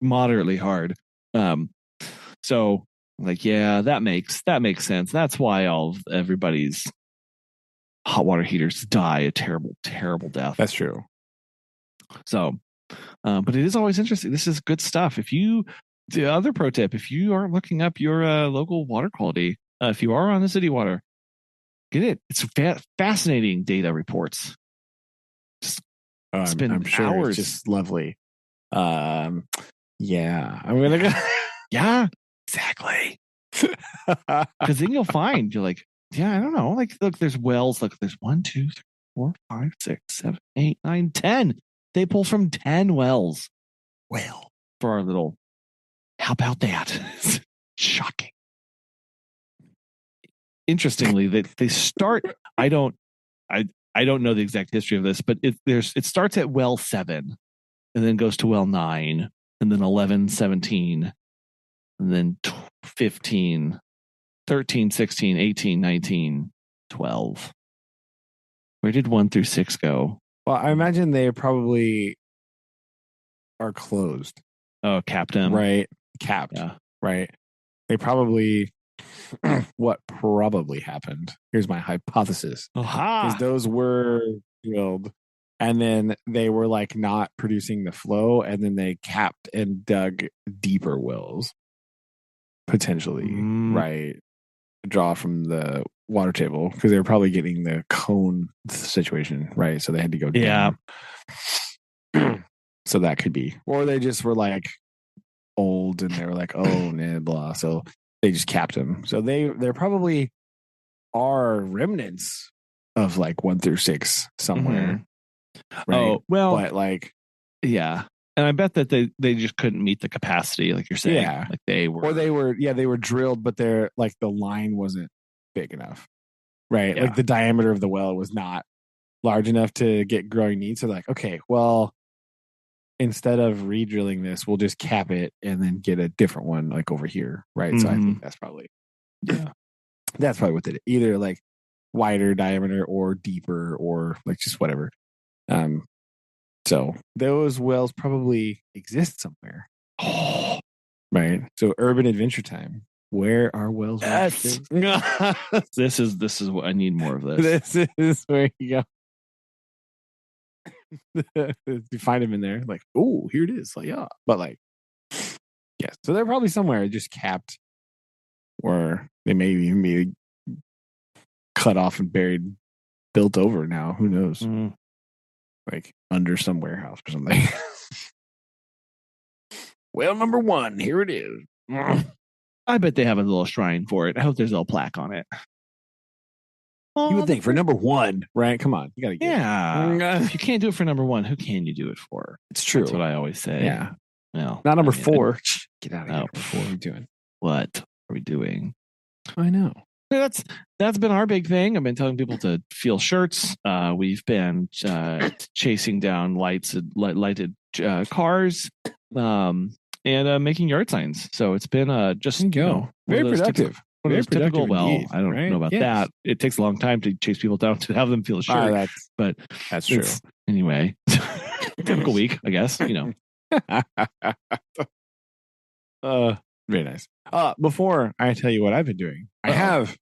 moderately hard. So like, yeah, that makes sense. That's why everybody's hot water heaters die a terrible, terrible death. That's true. So, but it is always interesting. This is good stuff. The other pro tip, if you are looking up your local water quality, if you are on the city water, get it. It's fascinating data reports. I'm sure hours. It's just lovely. Yeah, I'm gonna go. Yeah, exactly. Because then you'll find you're like, yeah, I don't know. Like, look, there's wells. Look, there's 1, 2, 3, 4, 5, 6, 7, 8, 9, 10. They pull from 10 wells. Well, for our little. How about that? Shocking. Interestingly, they start. I don't know the exact history of this, but it starts at well 7, and then goes to well 9, and then 11, 17, and then 15, 13, 16, 18, 19, 12. Where did 1 through 6 go? Well, I imagine they probably are closed. Oh, capped them. Right. Capped. Yeah. Right. They probably, what probably happened, here's my hypothesis, is those were drilled and then they were like not producing the flow, and then they capped and dug deeper wells, potentially, right? Draw from the water table, because they were probably getting the cone situation, right? So they had to go down. So that could be. Or they just were like old and they were like, oh, nah, blah. So they just capped them. So there probably are remnants of like 1 through 6 somewhere. Right? Oh, well, but like, yeah. And I bet that they just couldn't meet the capacity, like you're saying. Yeah. Like they were drilled, but they're like the line wasn't big enough. Right. Yeah. Like the diameter of the well was not large enough to get growing needs. So like, okay, well, instead of re-drilling this, we'll just cap it and then get a different one like over here. Right. So I think that's probably that's probably what they did. Either like wider diameter or deeper or like just whatever. So those wells probably exist somewhere. Right. So urban adventure time. Where are wells? Yes. This is what I need more of this. This is where you go. You find them in there, like, oh, here it is. Like, yeah. But like, yes. So they're probably somewhere just capped, or they may even be cut off and buried, built over now. Who knows? Like under some warehouse or something. Well, number 1, here it is. I bet they have a little shrine for it. I hope there's a little plaque on it. You would think for number one, right? Come on, you got to get. Yeah. If you can't do it for number one, who can you do it for? It's true. That's what I always say. Yeah. No, Not number four. Get out of here. Oh, What are we doing? What are we doing? I know. That's been our big thing. I've been telling people to feel shirts. We've been chasing down lighted cars, and making yard signs. So it's been just very productive. Typical. Well, indeed, I don't right? know about that. It takes a long time to chase people down to have them feel a shirt. But that's true. Anyway, typical week, I guess. You know. Very nice. Before I tell you what I've been doing, I have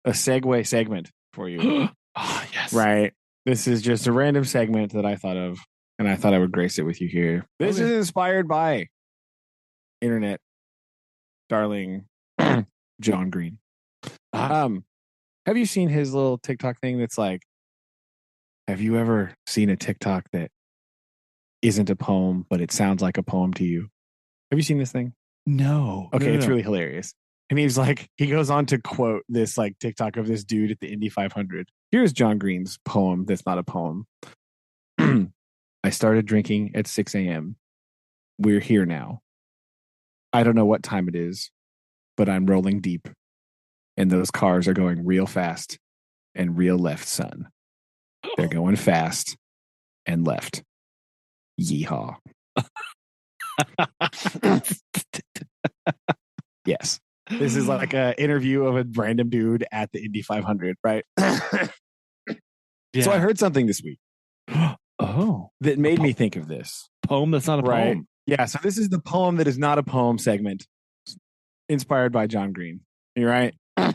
a Segway segment for you. Oh, yes. Right. This is just a random segment that I thought of, and I thought I would grace it with you here. This is inspired by internet darling John Green. Have you seen his little TikTok thing that's like, have you ever seen a TikTok that isn't a poem, but it sounds like a poem to you? Have you seen this thing? No. Okay, it's really hilarious. And he's like, he goes on to quote this like TikTok of this dude at the Indy 500. Here's John Green's poem that's not a poem. I started drinking at 6 a.m. We're here now. I don't know what time it is, but I'm rolling deep. And those cars are going real fast and real left, son. They're going fast and left. Yeehaw. Yes. This is like an interview of a random dude at the Indy 500, right? So I heard something this week. That made me think of this. Poem that's not a poem. Yeah, so this is the poem that is not a poem segment inspired by John Green. You right? Are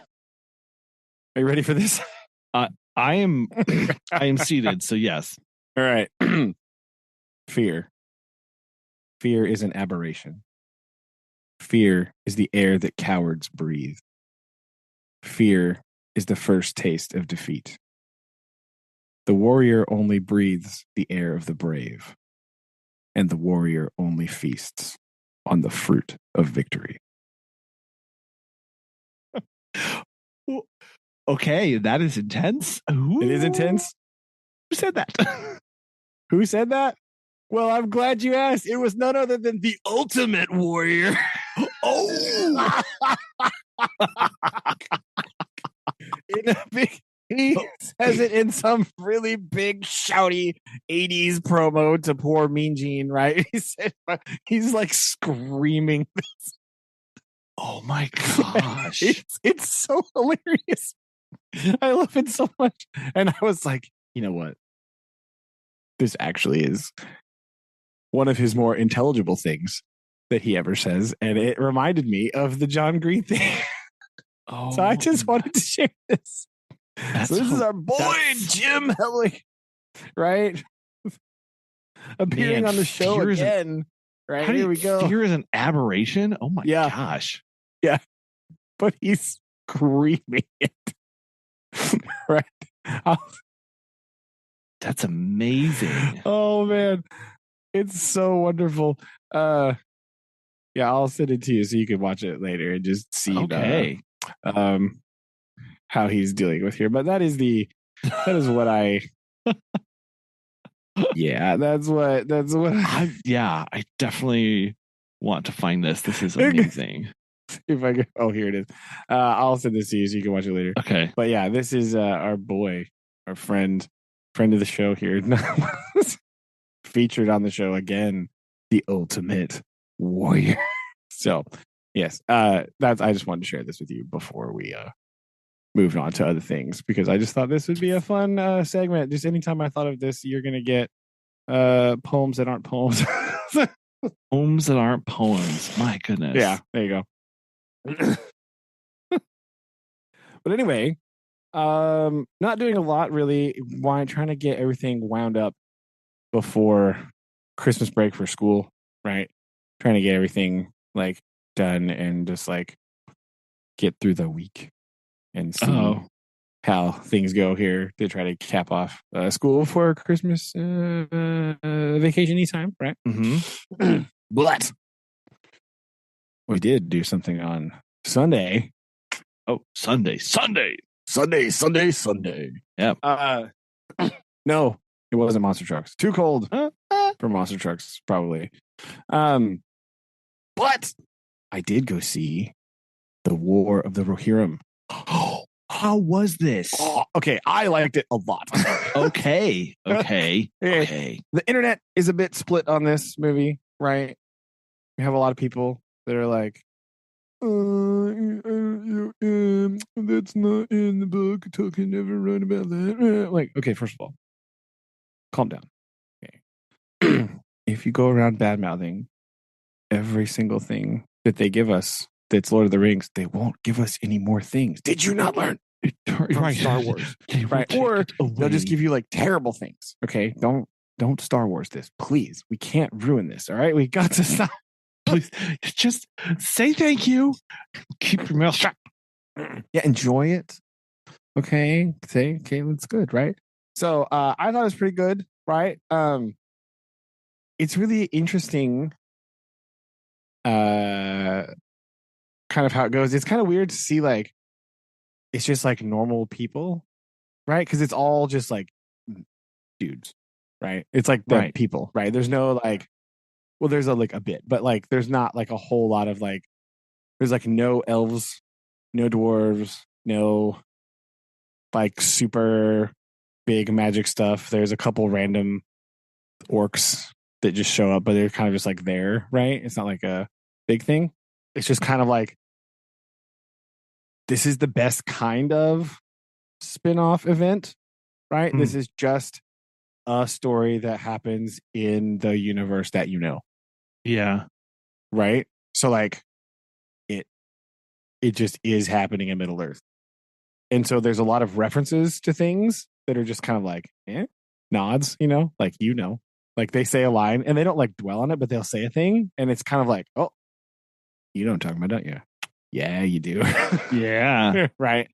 you ready for this? I am seated, so yes. All right. Fear. Fear is an aberration. Fear is the air that cowards breathe. Fear is the first taste of defeat. The warrior only breathes the air of the brave, and the warrior only feasts on the fruit of victory. Okay, that is intense. Ooh. It is intense. Who said that? Who said that? Well, I'm glad you asked. It was none other than the ultimate warrior. Oh! He says it in some really big, shouty 80s promo to poor Mean Gene, right? He's like screaming this. Oh my gosh. It's so hilarious. I love it so much. And I was like, you know what? This actually is one of his more intelligible things that he ever says. And it reminded me of the John Green thing. So I just wanted to share this. So this is our boy, Jim Hellig, right? Appearing on the show again. Right, here we go. Fear is an aberration? Oh my gosh. Yeah. But he's screaming it. Right. That's amazing. Oh man. It's so wonderful. Yeah, I'll send it to you so you can watch it later and just see how he's dealing with here. But that is what I yeah, that's what I definitey want to find this. This is amazing. If I go, here it is. I'll send this to you so you can watch it later. Okay. But yeah, this is our boy, our friend of the show here. Featured on the show again, the ultimate warrior. So yes, I just wanted to share this with you before we moved on to other things, because I just thought this would be a fun segment. Just anytime I thought of this, you're gonna get poems that aren't poems. Poems that aren't poems. My goodness. Yeah, there you go. But anyway, not doing a lot really. Trying to get everything wound up before Christmas break for school, right? Trying to get everything like done and just like get through the week and see how things go here to try to cap off school for Christmas vacation time, right? Mm-hmm. But we did do something on Sunday. Oh, Sunday. Sunday, Sunday, Sunday. Yep. No, it wasn't Monster Trucks. Too cold Uh, for Monster Trucks, probably. But I did go see the War of the Rohirrim. How was this? Oh, okay, I liked it a lot. Okay. The internet is a bit split on this movie, right? We have a lot of people that are like, that's not in the book. Tolkien never wrote about that. Like, okay, first of all, calm down. Okay. If you go around bad mouthing every single thing that they give us that's Lord of the Rings, they won't give us any more things. Did you not learn from Star Wars? Right? Or they'll just give you like terrible things. Okay. Don't Star Wars this, please. We can't ruin this. All right. We got to stop. Please just say thank you. Keep your mouth shut. Yeah, enjoy it. Okay. Say, okay, that's good, right? So I thought it was pretty good, right? It's really interesting kind of how it goes. It's kind of weird to see like it's just like normal people, right? Because it's all just like dudes, right? It's like the people, right? There's no like, well, there's like a bit, but like there's not like a whole lot of like, there's like no elves, no dwarves, no like super big magic stuff. There's a couple random orcs that just show up, but they're kind of just like there, right? It's not like a big thing. It's just kind of like, this is the best kind of spin-off event, right? This is just a story that happens in the universe that you know. Yeah. Right? So like it just is happening in Middle Earth. And so there's a lot of references to things that are just kind of like nods, like like they say a line and they don't like dwell on it, but they'll say a thing and it's kind of like, oh, you know what I'm talking about, don't you? Yeah, you do. Yeah. Right.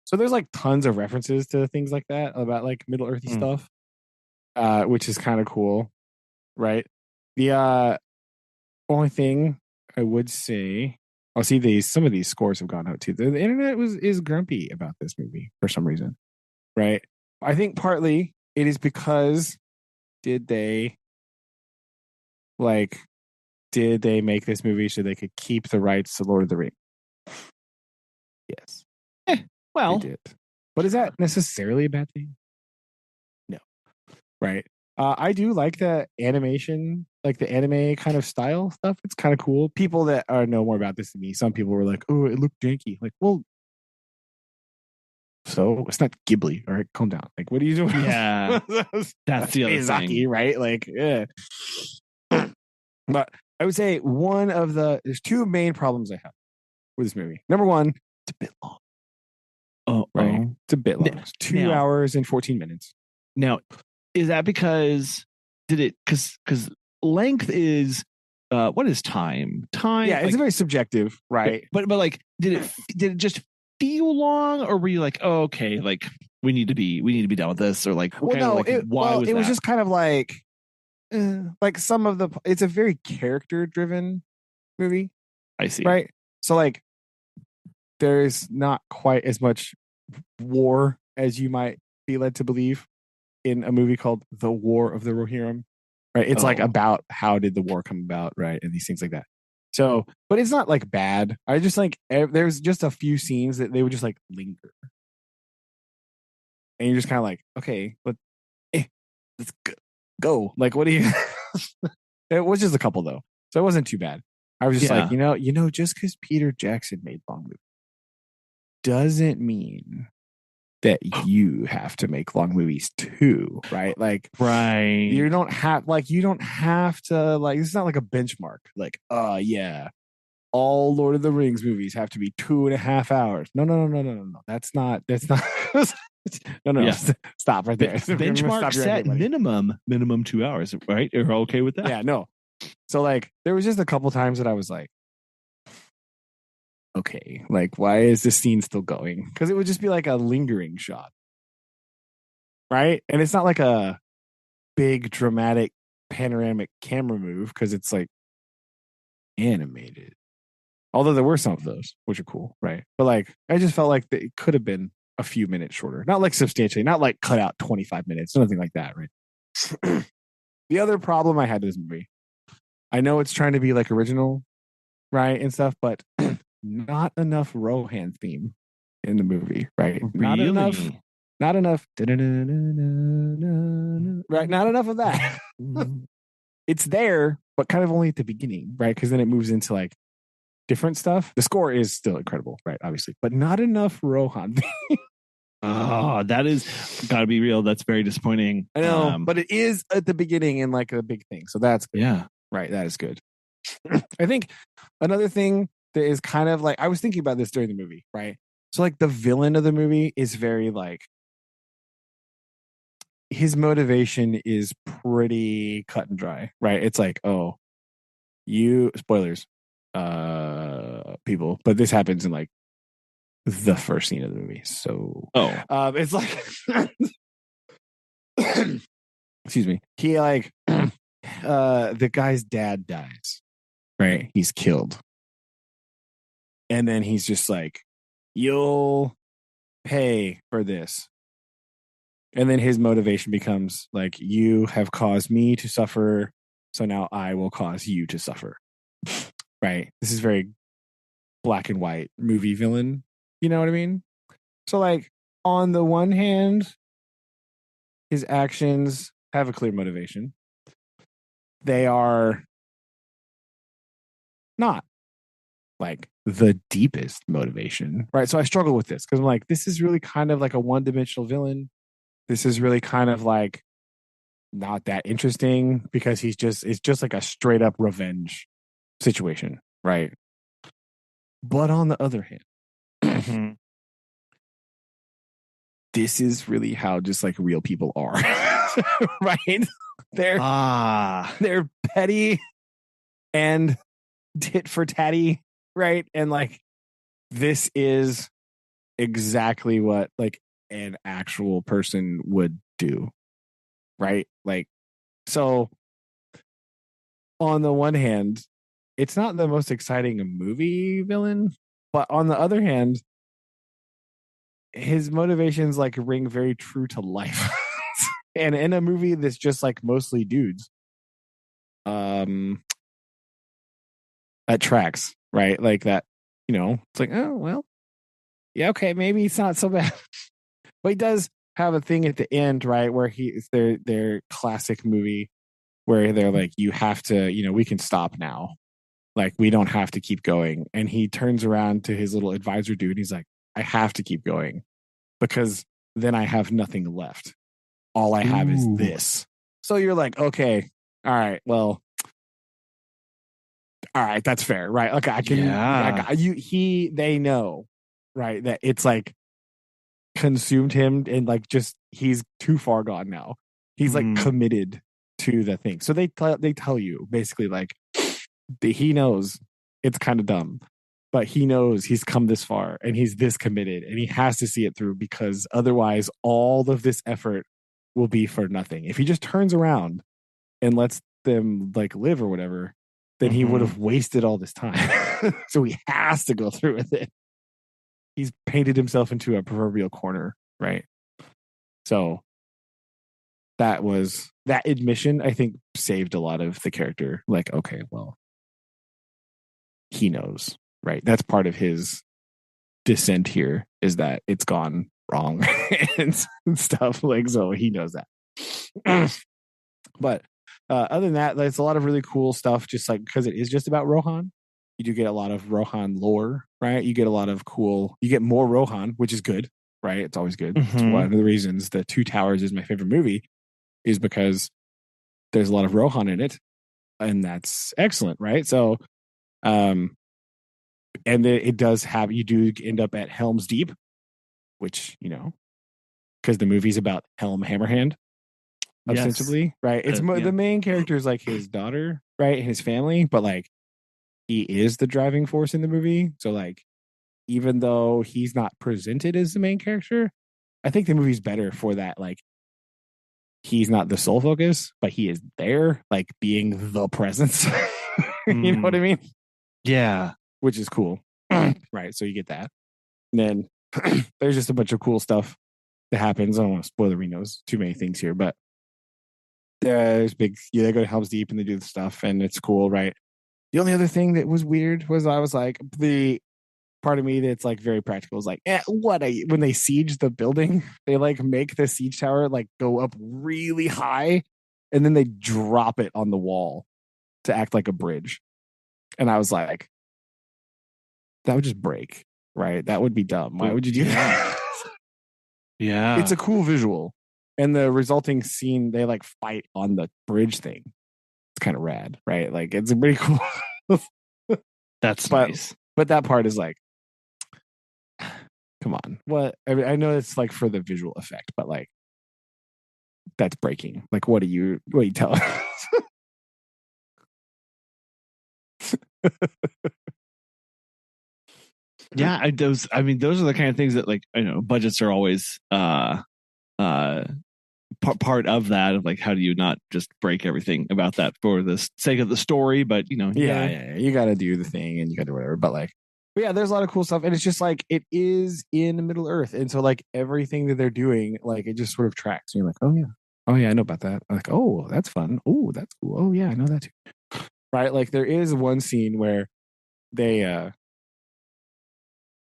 So there's like tons of references to things like that about like Middle Earthy stuff, which is kind of cool. Right. The only thing I would say, I'll see some of these scores have gone out too. The internet is grumpy about this movie for some reason. Right. I think partly it is because did they make this movie so they could keep the rights to Lord of the Rings? Yes. Well, they did. But is that necessarily a bad thing? No. Right. I do like the animation, like the anime kind of style stuff. It's kind of cool. People that know more about this than me, some people were like, oh, it looked janky. Like, well, so it's not Ghibli. All right, calm down. Like, what are you doing? Yeah. That's the other Miyazaki, thing. right? Like, yeah. But I would say there's two main problems I have with this movie. Number one, it's a bit long. Oh, right. It's a bit long. It's 2 hours and 14 minutes. Now, is that because because length is what is time? Time. Yeah, it's very subjective, right? But like, did it just feel long, or were you like, oh, okay, like we need to be done with this, or like, well, no, it was just kind of like some of it's a very character driven movie. I see. Right. So like there's not quite as much war as you might be led to believe in a movie called The War of the Rohirrim. Right. It's like about how did the war come about, right? And these things like that. So, but it's not like bad. I just like there's just a few scenes that they would just like linger. And you're just kind of like, okay, let's go. Like, what do you It was just a couple though. So it wasn't too bad. I was just like, just because Peter Jackson made long movies doesn't mean that you have to make long movies too, right? Like, right. You don't have to like, it's not like a benchmark. Like, yeah, all Lord of the Rings movies have to be 2.5 hours. No. That's not. No. Yeah. Stop right there. Benchmark set minimum 2 hours, right? You're okay with that? Yeah, no. So like, there was just a couple times that I was like, okay, like, why is this scene still going? Because it would just be like a lingering shot, right? And it's not like a big dramatic panoramic camera move because it's like animated. Although there were some of those, which are cool, right? But like, I just felt like it could have been a few minutes shorter. Not like substantially, not like cut out 25 minutes, nothing like that, right? The other problem I had with this movie, I know it's trying to be like original, right, and stuff, but not enough Rohan theme in the movie, right? Not enough. Right, not enough of that. It's there, but kind of only at the beginning, right? Because then it moves into like different stuff. The score is still incredible, right? Obviously, but not enough Rohan. Oh, that is gotta be real. That's very disappointing. I know, but it is at the beginning and like a big thing. So that's good. Yeah. Right. That is good. I think another thing that is kind of like, I was thinking about this during the movie, right? So like the villain of the movie is very like, his motivation is pretty cut and dry, right? It's like, oh, you spoilers, people, but this happens in like the first scene of the movie. So it's like excuse me. He like the guy's dad dies, right? He's killed. And then he's just like, you'll pay for this. And then his motivation becomes like, you have caused me to suffer, so now I will cause you to suffer. Right? This is very black and white movie villain. You know what I mean? So like, on the one hand, his actions have a clear motivation. They are not like the deepest motivation, right? So I struggle with this because I'm like, this is really kind of like a one-dimensional villain. This is really kind of like not that interesting because it's just like a straight up revenge situation, right? But on the other hand, this is really how just like real people are, right? They're petty and tit for tatty, right? And like, this is exactly what like an actual person would do, right? Like, so on the one hand, it's not the most exciting movie villain, but on the other hand, his motivations like ring very true to life. And in a movie that's just like mostly dudes, that tracks, right? Like that, you know, it's like, oh well, yeah, okay, maybe it's not so bad. But he does have a thing at the end, right, where it's their classic movie where they're like, you have to, you know, we can stop now. Like, we don't have to keep going. And he turns around to his little advisor dude and he's like, I have to keep going because then I have nothing left. All I have is this. So you're like, okay, all right, well, all right, that's fair, right? Okay, I can, they know, right, that it's like consumed him and like just he's too far gone now. He's like committed to the thing. So they tell you basically like he knows it's kind of dumb, but he knows he's come this far and he's this committed and he has to see it through because otherwise all of this effort will be for nothing. If he just turns around and lets them like live or whatever, then he would have wasted all this time. So he has to go through with it. He's painted himself into a proverbial corner, right? So that admission, I think, saved a lot of the character. Like, okay, well, he knows, right? That's part of his descent here is that it's gone wrong and stuff. Like, so he knows that. But other than that, there's a lot of really cool stuff, just like because it is just about Rohan. You do get a lot of Rohan lore, right? You get a lot of you get more Rohan, which is good, right? It's always good. It's one of the reasons that Two Towers is my favorite movie is because there's a lot of Rohan in it, and that's excellent, right? So, and it does have, you do end up at Helm's Deep, which, you know, because the movie's about Helm Hammerhand, ostensibly, right? It's the main character is like his daughter, right? And his family, but like, he is the driving force in the movie. So like, even though he's not presented as the main character, I think the movie's better for that. Like, he's not the sole focus, but he is there, like being the presence. You know what I mean? Yeah. Which is cool. Right. So you get that. And then there's just a bunch of cool stuff that happens. I don't want to spoilerinos too many things here, but there's big. Yeah, they go to Helm's Deep and they do the stuff, and it's cool, right? The only other thing that was weird was I was like the part of me that's like very practical is like, when they siege the building, they like make the siege tower like go up really high, and then they drop it on the wall to act like a bridge, and I was like, that would just break, right? That would be dumb. Why would you do that? Yeah. It's a cool visual. And the resulting scene, they like fight on the bridge thing. It's kind of rad, right? Like it's pretty cool. That's nice. But that part is like, come on. What? I mean, I know it's like for the visual effect, but like that's breaking. Like, what are you telling us? Yeah, those are the kind of things that like budgets are always part of that, of like how do you not just break everything about that for the sake of the story, but you got to do the thing and you got to do whatever. But yeah, there's a lot of cool stuff, and it's just like it is in Middle Earth, and so like everything that they're doing, like it just sort of tracks. And you're like, oh yeah, I know about that. I'm like, oh, that's fun. Oh, that's cool. Oh yeah, I know that too. Right? Like there is one scene where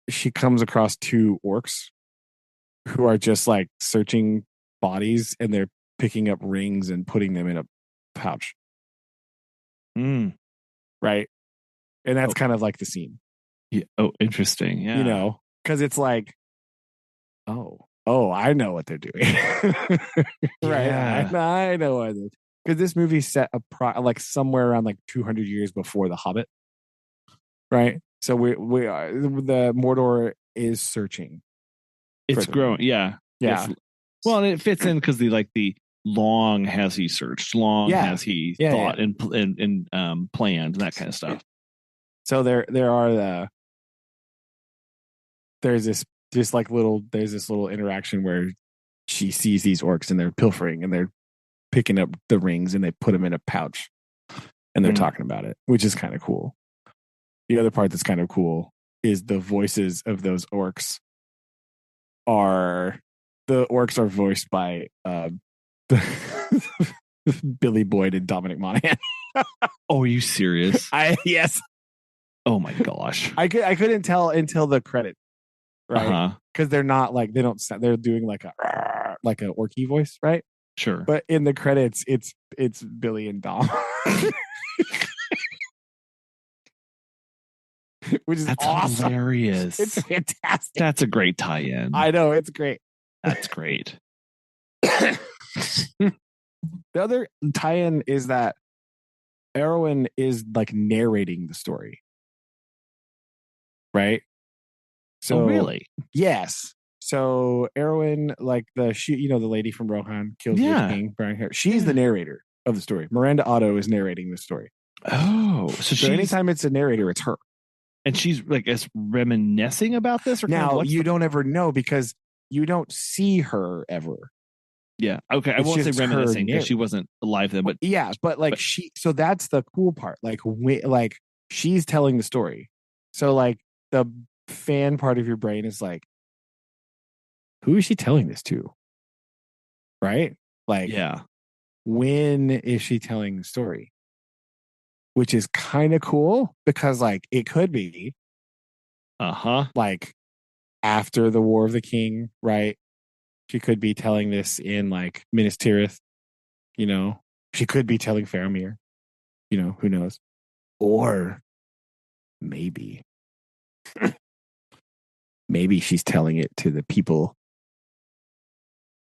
she comes across two orcs who are just like searching bodies, and they're picking up rings and putting them in a pouch. Right? And that's kind of like the scene. Yeah. Oh, interesting. Yeah. Because it's like, oh, I know what they're doing. Right? Yeah. I know what it is. Because this movie set like somewhere around like 200 years before The Hobbit. Right? So we are, the Mordor is searching. It's growing. Yeah. Yeah. Well, and it fits in because the long has he searched, long has he thought and planned, and that kind of stuff. So there's this little interaction where she sees these orcs and they're pilfering and they're picking up the rings and they put them in a pouch and they're talking about it, which is kind of cool. The other part that's kind of cool is the voices of those orcs are voiced by Billy Boyd and Dominic Monaghan. Oh, are you serious? Yes. Oh my gosh. I couldn't tell until the credit, right? Because they're not like they're doing like a orky voice, right? Sure. But in the credits, it's Billy and Dom. Which is awesome. Hilarious. It's fantastic. That's a great tie-in. I know, it's great. That's great. The other tie-in is that Erwin is like narrating the story. Right? So really? Yes. So Erwin, like the lady from Rohan kills the king, brown hair. She's the narrator of the story. Miranda Otto is narrating the story. Oh, so anytime it's a narrator, it's her. And she's like reminiscing about this, or now you don't ever know because you don't see her ever. Yeah. Okay. I won't say reminiscing because she wasn't alive then, but so that's the cool part. Like she's telling the story. So like the fan part of your brain is like, who is she telling this to? Right? Like, yeah. When is she telling the story? Which is kind of cool because like it could be like after the War of the King, right? She could be telling this in like Minas Tirith, she could be telling Faramir, who knows? Or maybe she's telling it to the people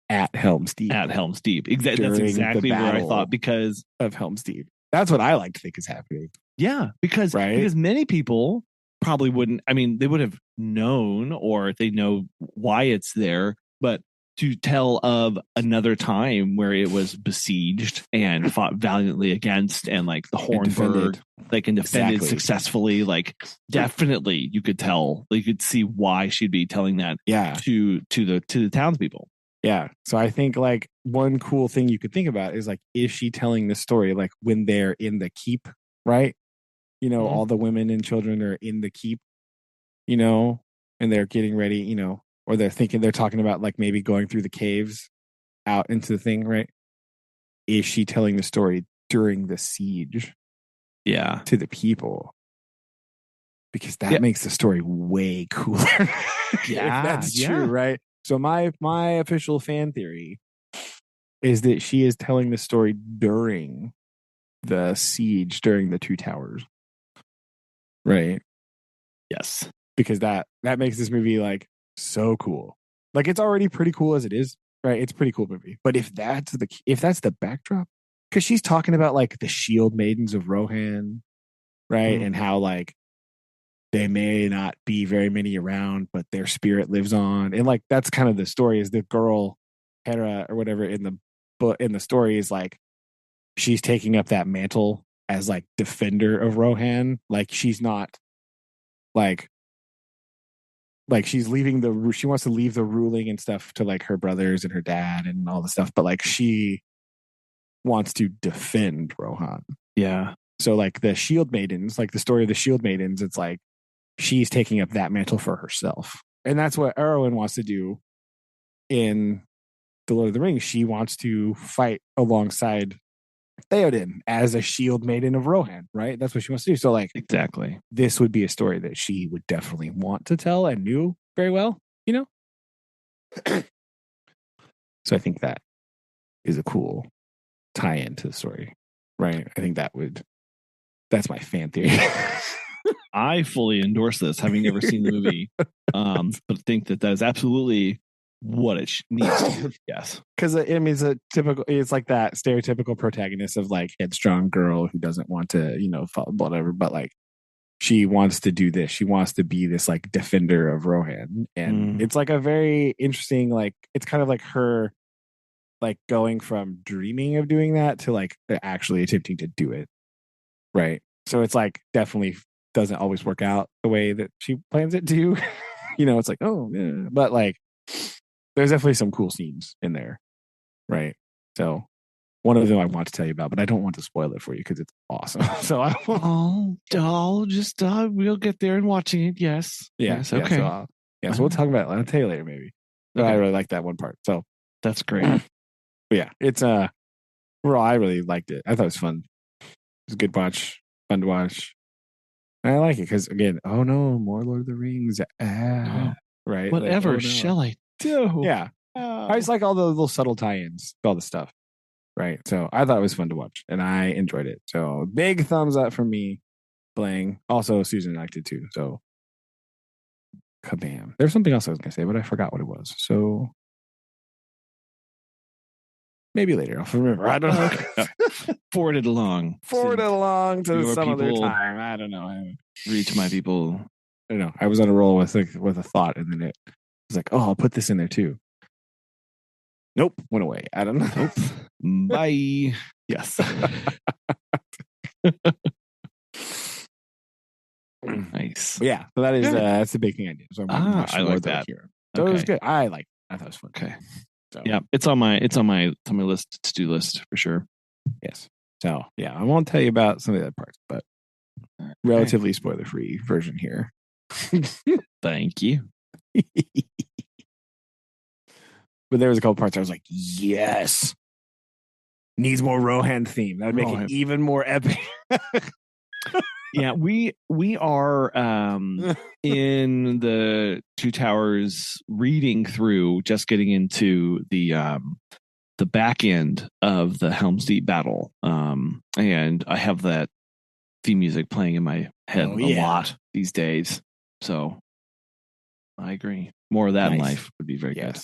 at Helm's Deep. That's exactly where I thought, because of Helm's Deep. That's what I like to think is happening. Yeah, because many people probably wouldn't. I mean, they would have known, or they know why it's there, but to tell of another time where it was besieged and fought valiantly against, and like the Hornburg, and defended successfully, like definitely you could tell, you could see why she'd be telling that to the townspeople. Yeah. So I think like one cool thing you could think about is like, is she telling the story like when they're in the keep, right? All the women and children are in the keep, and they're getting ready, you know, or they're talking about like maybe going through the caves out into the thing, right? Is she telling the story during the siege Yeah. to the people? Because that makes the story way cooler. Yeah, if that's yeah. true, right? So my official fan theory is that she is telling the story during the siege, during the Two Towers, right? Yes. Because that makes this movie like so cool. Like it's already pretty cool as it is, right? It's a pretty cool movie. But if that's the backdrop, because she's talking about like the shield maidens of Rohan, right? And how like they may not be very many around, but their spirit lives on. And like that's kind of the story, is the girl Hera or whatever in the book, in the story, is like she's taking up that mantle as like defender of Rohan. Like she's not like she's leaving she wants to leave the ruling and stuff to like her brothers and her dad and all the stuff, but like she wants to defend Rohan. Yeah. So like the shield maidens, like the story of the shield maidens, it's like she's taking up that mantle for herself. And that's what Arwen wants to do in The Lord of the Rings. She wants to fight alongside Theoden as a shield maiden of Rohan, right? That's what she wants to do. So like Exactly. this would be a story that she would definitely want to tell and knew very well, you know? So I think that is a cool tie-in to the story, right? I think that's my fan theory. I fully endorse this, having never seen the movie, but think that is absolutely what it needs to be. Yes. Because I mean, it's like that stereotypical protagonist of like headstrong girl who doesn't want to, you know, follow whatever, but like she wants to do this. She wants to be this like defender of Rohan. And it's like a very interesting, like, it's kind of like her like going from dreaming of doing that to like actually attempting to do it. Right. So it's like definitely doesn't always work out the way that she plans it to. You know, it's like, oh, yeah. But like, there's definitely some cool scenes in there. Right. So one of them I want to tell you about, but I don't want to spoil it for you because it's awesome. So we'll get there and watching it. Yes. Yeah. Yes. Okay. So we'll talk about it. I'll tell you later, maybe. But Okay. I really like that one part. So that's great. But yeah, it's overall I really liked it. I thought it was fun. It was a good watch, fun to watch. And I like it because again, oh no, more Lord of the Rings. Right. Whatever like, oh, no. shall I do? Yeah. I just like all the little subtle tie-ins, all the stuff. Right. So I thought it was fun to watch and I enjoyed it. So big thumbs up from me, Blang. Also, Susan liked it too. So kabam. There's something else I was going to say, but I forgot what it was. So maybe later I'll remember. I don't know. Forward it along. Forward it along to your some other people time. I don't know. Reach my people. I don't know. I was on a roll with a thought and then it was like, oh, I'll put this in there too. Nope. Went away. I don't know. Nope. Bye. Yes. Nice. But yeah. So that is that's the big thing I did. So I like that. So it was good. I thought it was fun. Okay. So yeah, it's on my list, to-do list for sure. Yes. So yeah, I won't tell you about some of the other parts, but relatively spoiler-free version here. Thank you. But there was a couple parts I was like, yes. Needs more Rohan theme. That would make it even more epic. Yeah, we are in the Two Towers reading through, just getting into the back end of the Helm's Deep battle. And I have that theme music playing in my head a lot these days. So I agree. More of that in life would be very good.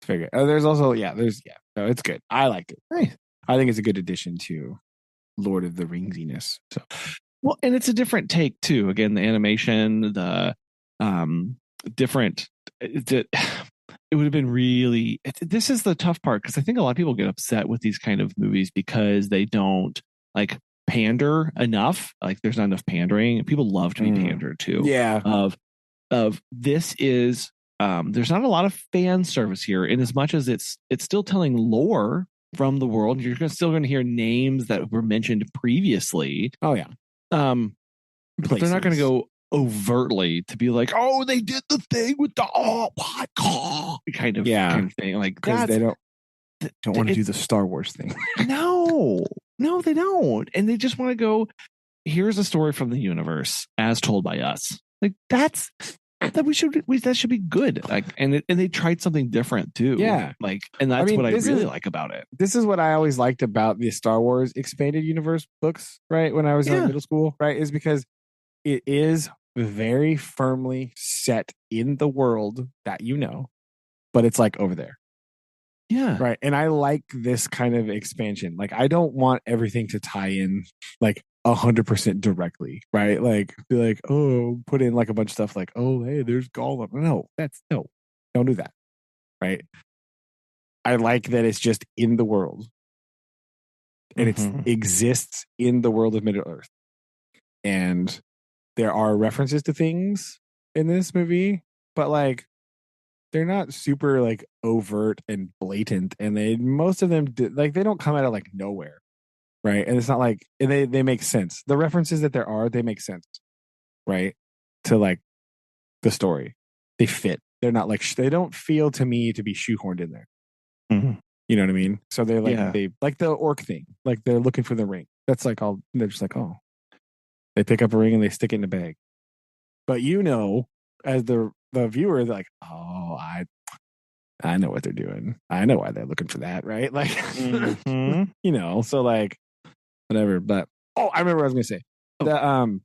Figure. There's also no, it's good. I liked it. Nice. I think it's a good addition to Lord of the Ringsiness. So well, and it's a different take too. Again, the animation, the different. It would have been really. This is the tough part because I think a lot of people get upset with these kind of movies because they don't like pander enough. Like there's not enough pandering. People love to be pandered to. Yeah. Of this is. There's not a lot of fan service here, in as much as it's still telling lore from the world. You're still going to hear names that were mentioned previously. Oh yeah. But they're not going to go overtly to be like, oh, they did the thing with the what kind of thing. Like because that's they don't want to do the Star Wars thing. No, they don't. And they just want to go, here's a story from the universe as told by us. Like that should be good. Like, and they tried something different too. Yeah. Like, and that's what I really like about it. This is what I always liked about the Star Wars expanded universe books, right? When I was in middle school, right? Is because it is very firmly set in the world that but it's like over there. Yeah. Right. And I like this kind of expansion. Like, I don't want everything to tie in like 100% directly, right? Like, be like, oh, put in like a bunch of stuff like, oh, hey, there's Gollum. No, don't do that. Right. I like that it's just in the world and it exists in the world of Middle Earth. And there are references to things in this movie, but like, they're not super like overt and blatant, and most of them they don't come out of like nowhere, right? And it's not like, and they make sense. The references that there are, they make sense, right? To like the story, they fit. They're not like they don't feel to me to be shoehorned in there. Mm-hmm. You know what I mean? So they're like they like the orc thing, like they're looking for the ring. That's like all. They're just like, oh, they pick up a ring and they stick it in a bag. But as the viewer, they're like, oh, I know what they're doing. I know why they're looking for that, right? Like, so like, whatever. But I remember what I was gonna say. The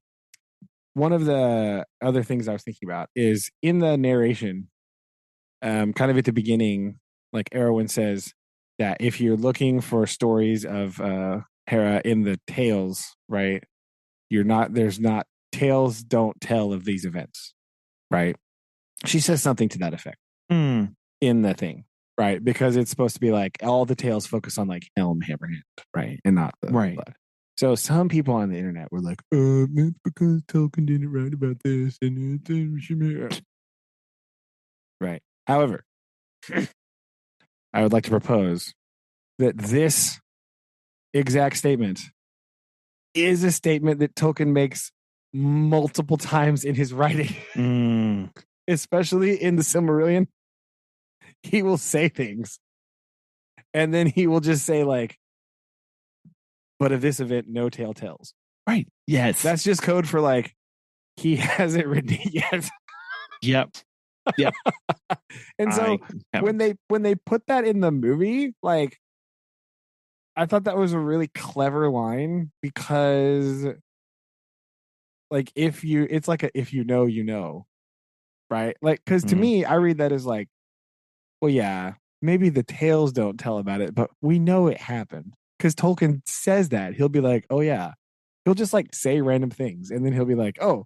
one of the other things I was thinking about is in the narration, kind of at the beginning, like Erwin says that if you're looking for stories of Hera in the tales, right? There's not tales don't tell of these events, right? She says something to that effect. In the thing, right? Because it's supposed to be like all the tales focus on like Helm Hammerhand, right? And not the right. Blood. So some people on the internet were like, it's because Tolkien didn't write about this and right. However, I would like to propose that this exact statement is a statement that Tolkien makes multiple times in his writing, especially in the Silmarillion. He will say things and then he will just say like, but of this event, no tale tells. Right. Yes. That's just code for like, he hasn't written it yet. Yep. And so when they put that in the movie, like, I thought that was a really clever line because like, if you know, right? Like, because to me, I read that as like, well, yeah, maybe the tales don't tell about it, but we know it happened because Tolkien says that. He'll be like, oh yeah, he'll just like say random things, and then he'll be like, oh,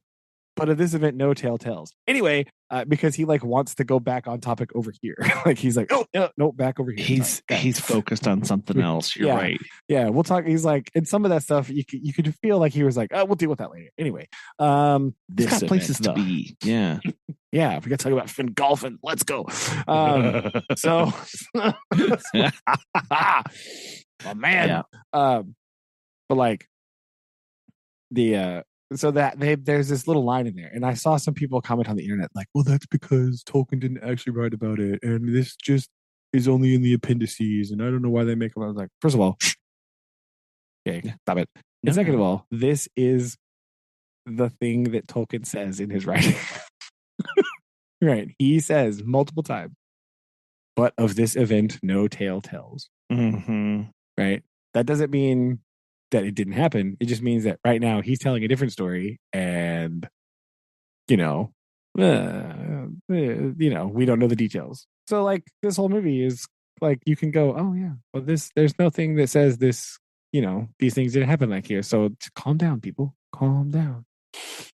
but of this event, no tale tells. Anyway, because he like wants to go back on topic over here. Like he's like, oh no, back over here. He's focused on something else. You're right. Yeah, we'll talk. He's like, and some of that stuff you could feel like he was like, oh, we'll deal with that later. Anyway, this got places to be. Yeah. Yeah, we got to talk about Fingolfin. Let's go. So, oh man. Yeah. But like so that there's this little line in there, and I saw some people comment on the internet like, well, that's because Tolkien didn't actually write about it, and this just is only in the appendices, and I don't know why they make them. I was like, first of all, okay, stop it. And second of all, this is the thing that Tolkien says in his writing. Right. He says multiple times, but of this event, no tale tells. Right. That doesn't mean that it didn't happen. It just means that right now he's telling a different story, and we don't know the details. So like this whole movie is like, you can go, oh yeah, well there's nothing that says this, these things didn't happen like here. So calm down, people. Calm down.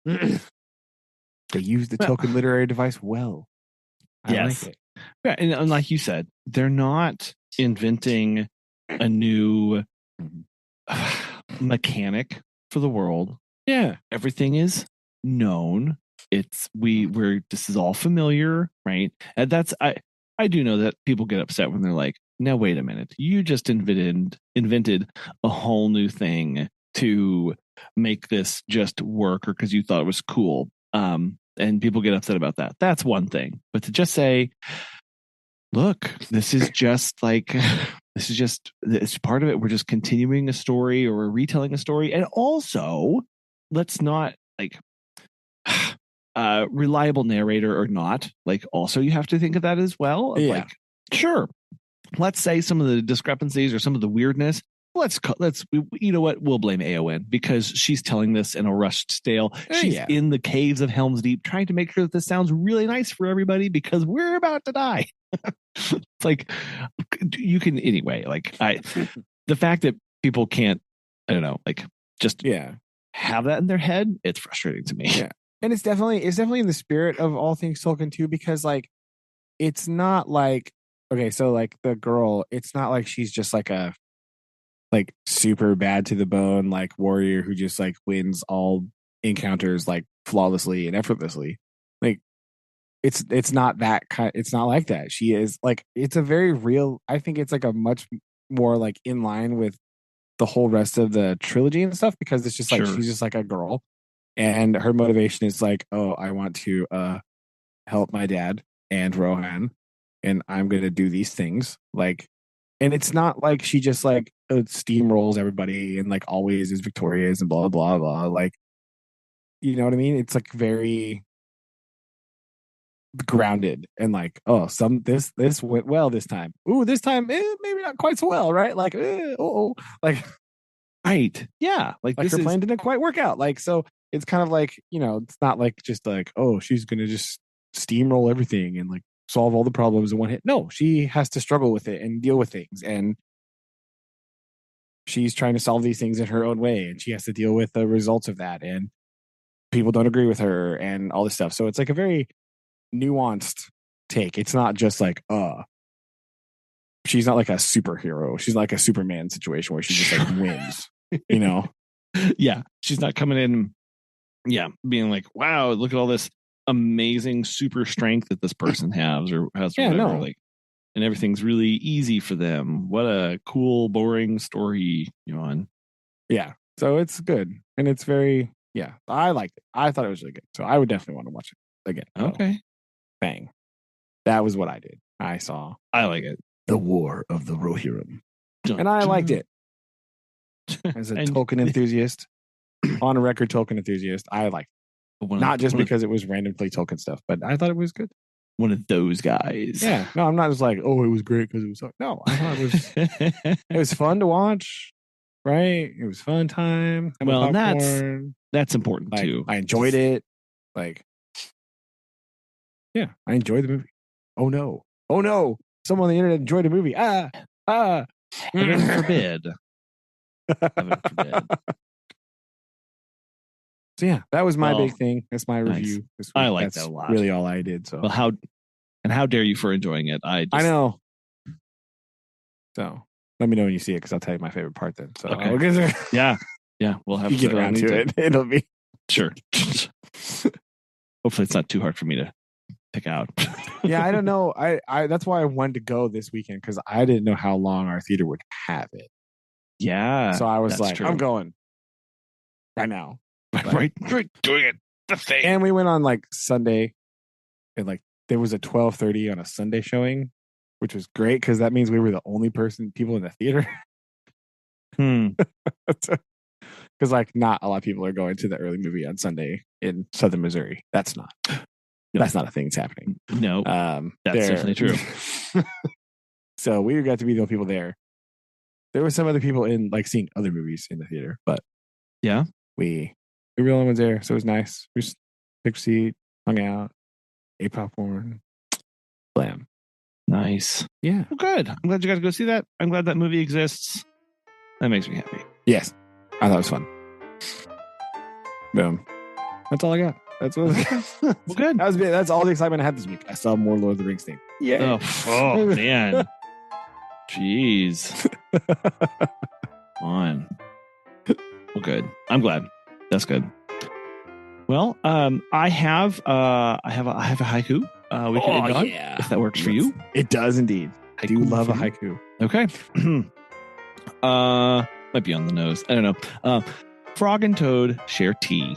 They use the Tolkien literary device well. I like it. Yeah, and like you said, they're not inventing a new mechanic for the world. Yeah, everything is known. This is all familiar, right? And that's I do know that people get upset when they're like, now wait a minute, you just invented a whole new thing to make this just work, or because you thought it was cool. And people get upset about that. That's one thing. But to just say, look, this is just it's part of it. We're just continuing a story or retelling a story. And also, let's not like reliable narrator or not. Like, also, you have to think of that as well. Yeah. Like, sure, let's say some of the discrepancies or some of the weirdness. You know what? We'll blame AON because she's telling this in a rushed tale. She's in the caves of Helm's Deep trying to make sure that this sounds really nice for everybody because we're about to die. It's like you can anyway. Like the fact that people can't, I don't know, like just have that in their head. It's frustrating to me. Yeah, and it's definitely in the spirit of all things Tolkien too, because like it's not like okay, so like the girl, it's not like she's just like a like super bad to the bone like warrior who just like wins all encounters like flawlessly and effortlessly. Like it's not that kind. It's not like that. She is like it's a very real. I think it's like a much more like in line with the whole rest of the trilogy and stuff because it's just like she's just like a girl, and her motivation is like, oh, I want to help my dad and Rohan, and I'm gonna do these things like. And it's not like she just like steamrolls everybody and like always is victorious and blah blah blah. Like, you know what I mean? It's like very grounded and like, oh, this went well this time. Ooh, this time maybe not quite so well, right? Like, like, right, yeah, like her plan didn't quite work out. Like, so it's kind of like it's not like just like oh, she's gonna just steamroll everything and like solve all the problems in one hit. No, she has to struggle with it and deal with things, and she's trying to solve these things in her own way, and she has to deal with the results of that, and people don't agree with her and all this stuff. So it's like a very nuanced take. It's not just like she's not like a superhero. She's like a Superman situation where she just like wins, Yeah, she's not coming in being like, wow, look at all this amazing super strength that this person has or whatever. Like, and everything's really easy for them. What a cool, boring story you're on. Yeah. So it's good. And it's very, I liked it. I thought it was really good. So I would definitely want to watch it again. Okay. Bang. That was what I did. I like it. The War of the Rohirrim. And I liked it. As a Tolkien enthusiast, on a record Tolkien enthusiast, I liked it. Not just because it was randomly Tolkien stuff, but I thought it was good. One of those guys. Yeah. No, I'm not just like, oh, it was great because it was. No, I thought it was fun to watch. Right? It was fun time. Well, that's important too. I enjoyed it. Like, yeah, I enjoyed the movie. Oh no! Someone on the internet enjoyed the movie. Heaven forbid. Heaven forbid. So yeah, that was my big thing. That's my review. Nice. I like that a lot. Really, all I did. So, well, how dare you for enjoying it? I know. So let me know when you see it because I'll tell you my favorite part then. So okay. yeah, we'll have to get around to it. It'll be sure. Hopefully, it's not too hard for me to pick out. Yeah, I don't know. I that's why I wanted to go this weekend because I didn't know how long our theater would have it. Yeah, so I was like, true. I'm going right now. Right, doing it. The thing. And we went on like Sunday, and like there was a 12:30 on a Sunday showing, which was great because that means we were the only people in the theater. Because like not a lot of people are going to the early movie on Sunday in Southern Missouri. That's not a thing that's happening. No, that's definitely true. So we got to be the only people there. There were some other people in like seeing other movies in the theater, but yeah, we were the only ones there, so it was nice. We just picked a seat, hung out, ate popcorn, blam. Nice. Yeah. Well, good. I'm glad you got to go see that. I'm glad that movie exists. That makes me happy. Yes. I thought it was fun. Boom. That's all I got. That's what. Well, good. That's all the excitement I had this week. I saw more Lord of the Rings thing. Yeah. Oh man. Jeez. On. Well, good. I'm glad. That's good. Well, I have a haiku. We can end on, if that works for you. It does indeed. I do love a haiku. Okay. Might be on the nose. I don't know. Frog and Toad share tea.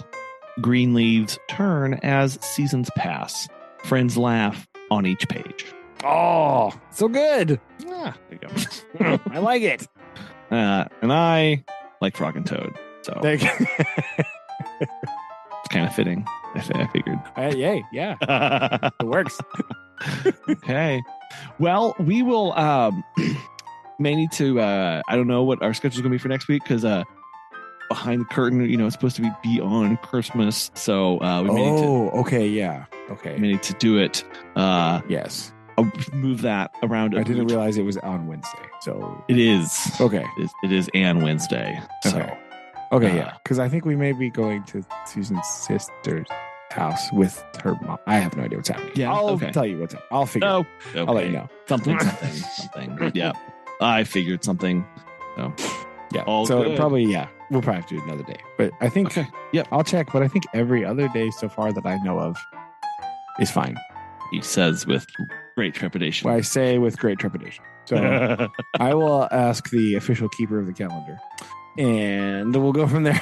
green leaves turn as seasons pass. Friends laugh on each page. Oh, so good. Ah, there you go. I like it. And I like Frog and Toad. So Thank you. it's kind of fitting. I figured. Yay, yeah. It works. Okay. Well, we will may need to I don't know what our schedule is going to be for next week because behind the curtain, it's supposed to be beyond Christmas. So we may need to okay, yeah. Okay. may need to do it. Yes. I'll move that around. I didn't realize it was on Wednesday. So It is. okay. It is and Wednesday. So Okay, yeah. Because I think we may be going to Susan's sister's house with her mom. I have no idea what's happening. Yeah, I'll okay. tell you what's happening. I'll figure it out. okay. I'll let you know. Something. Yeah. I figured something. So Yeah. All so good. probably, yeah. We'll probably have to do it another day. But I think, okay. Yep. I'll check. But I think every other day so far that I know of is fine. He says with great trepidation. Well, I say with great trepidation. So I will ask the official keeper of the calendar, and we'll go from there.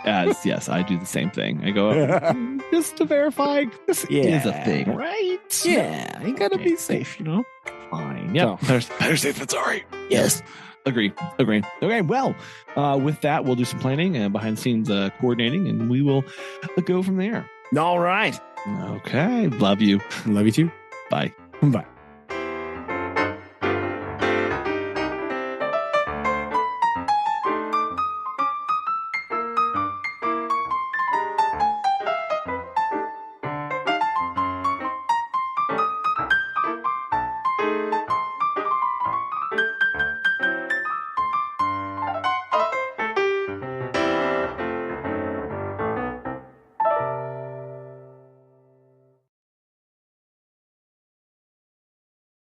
Yes, I do the same thing. I go just to verify this is a thing, right? Yeah, you gotta be safe, Fine. Yep. Better safe than sorry. Yes. Agree. Okay. Well, with that, we'll do some planning and behind the scenes coordinating, and we will go from there. All right. Okay. Love you. Love you too. Bye. Bye.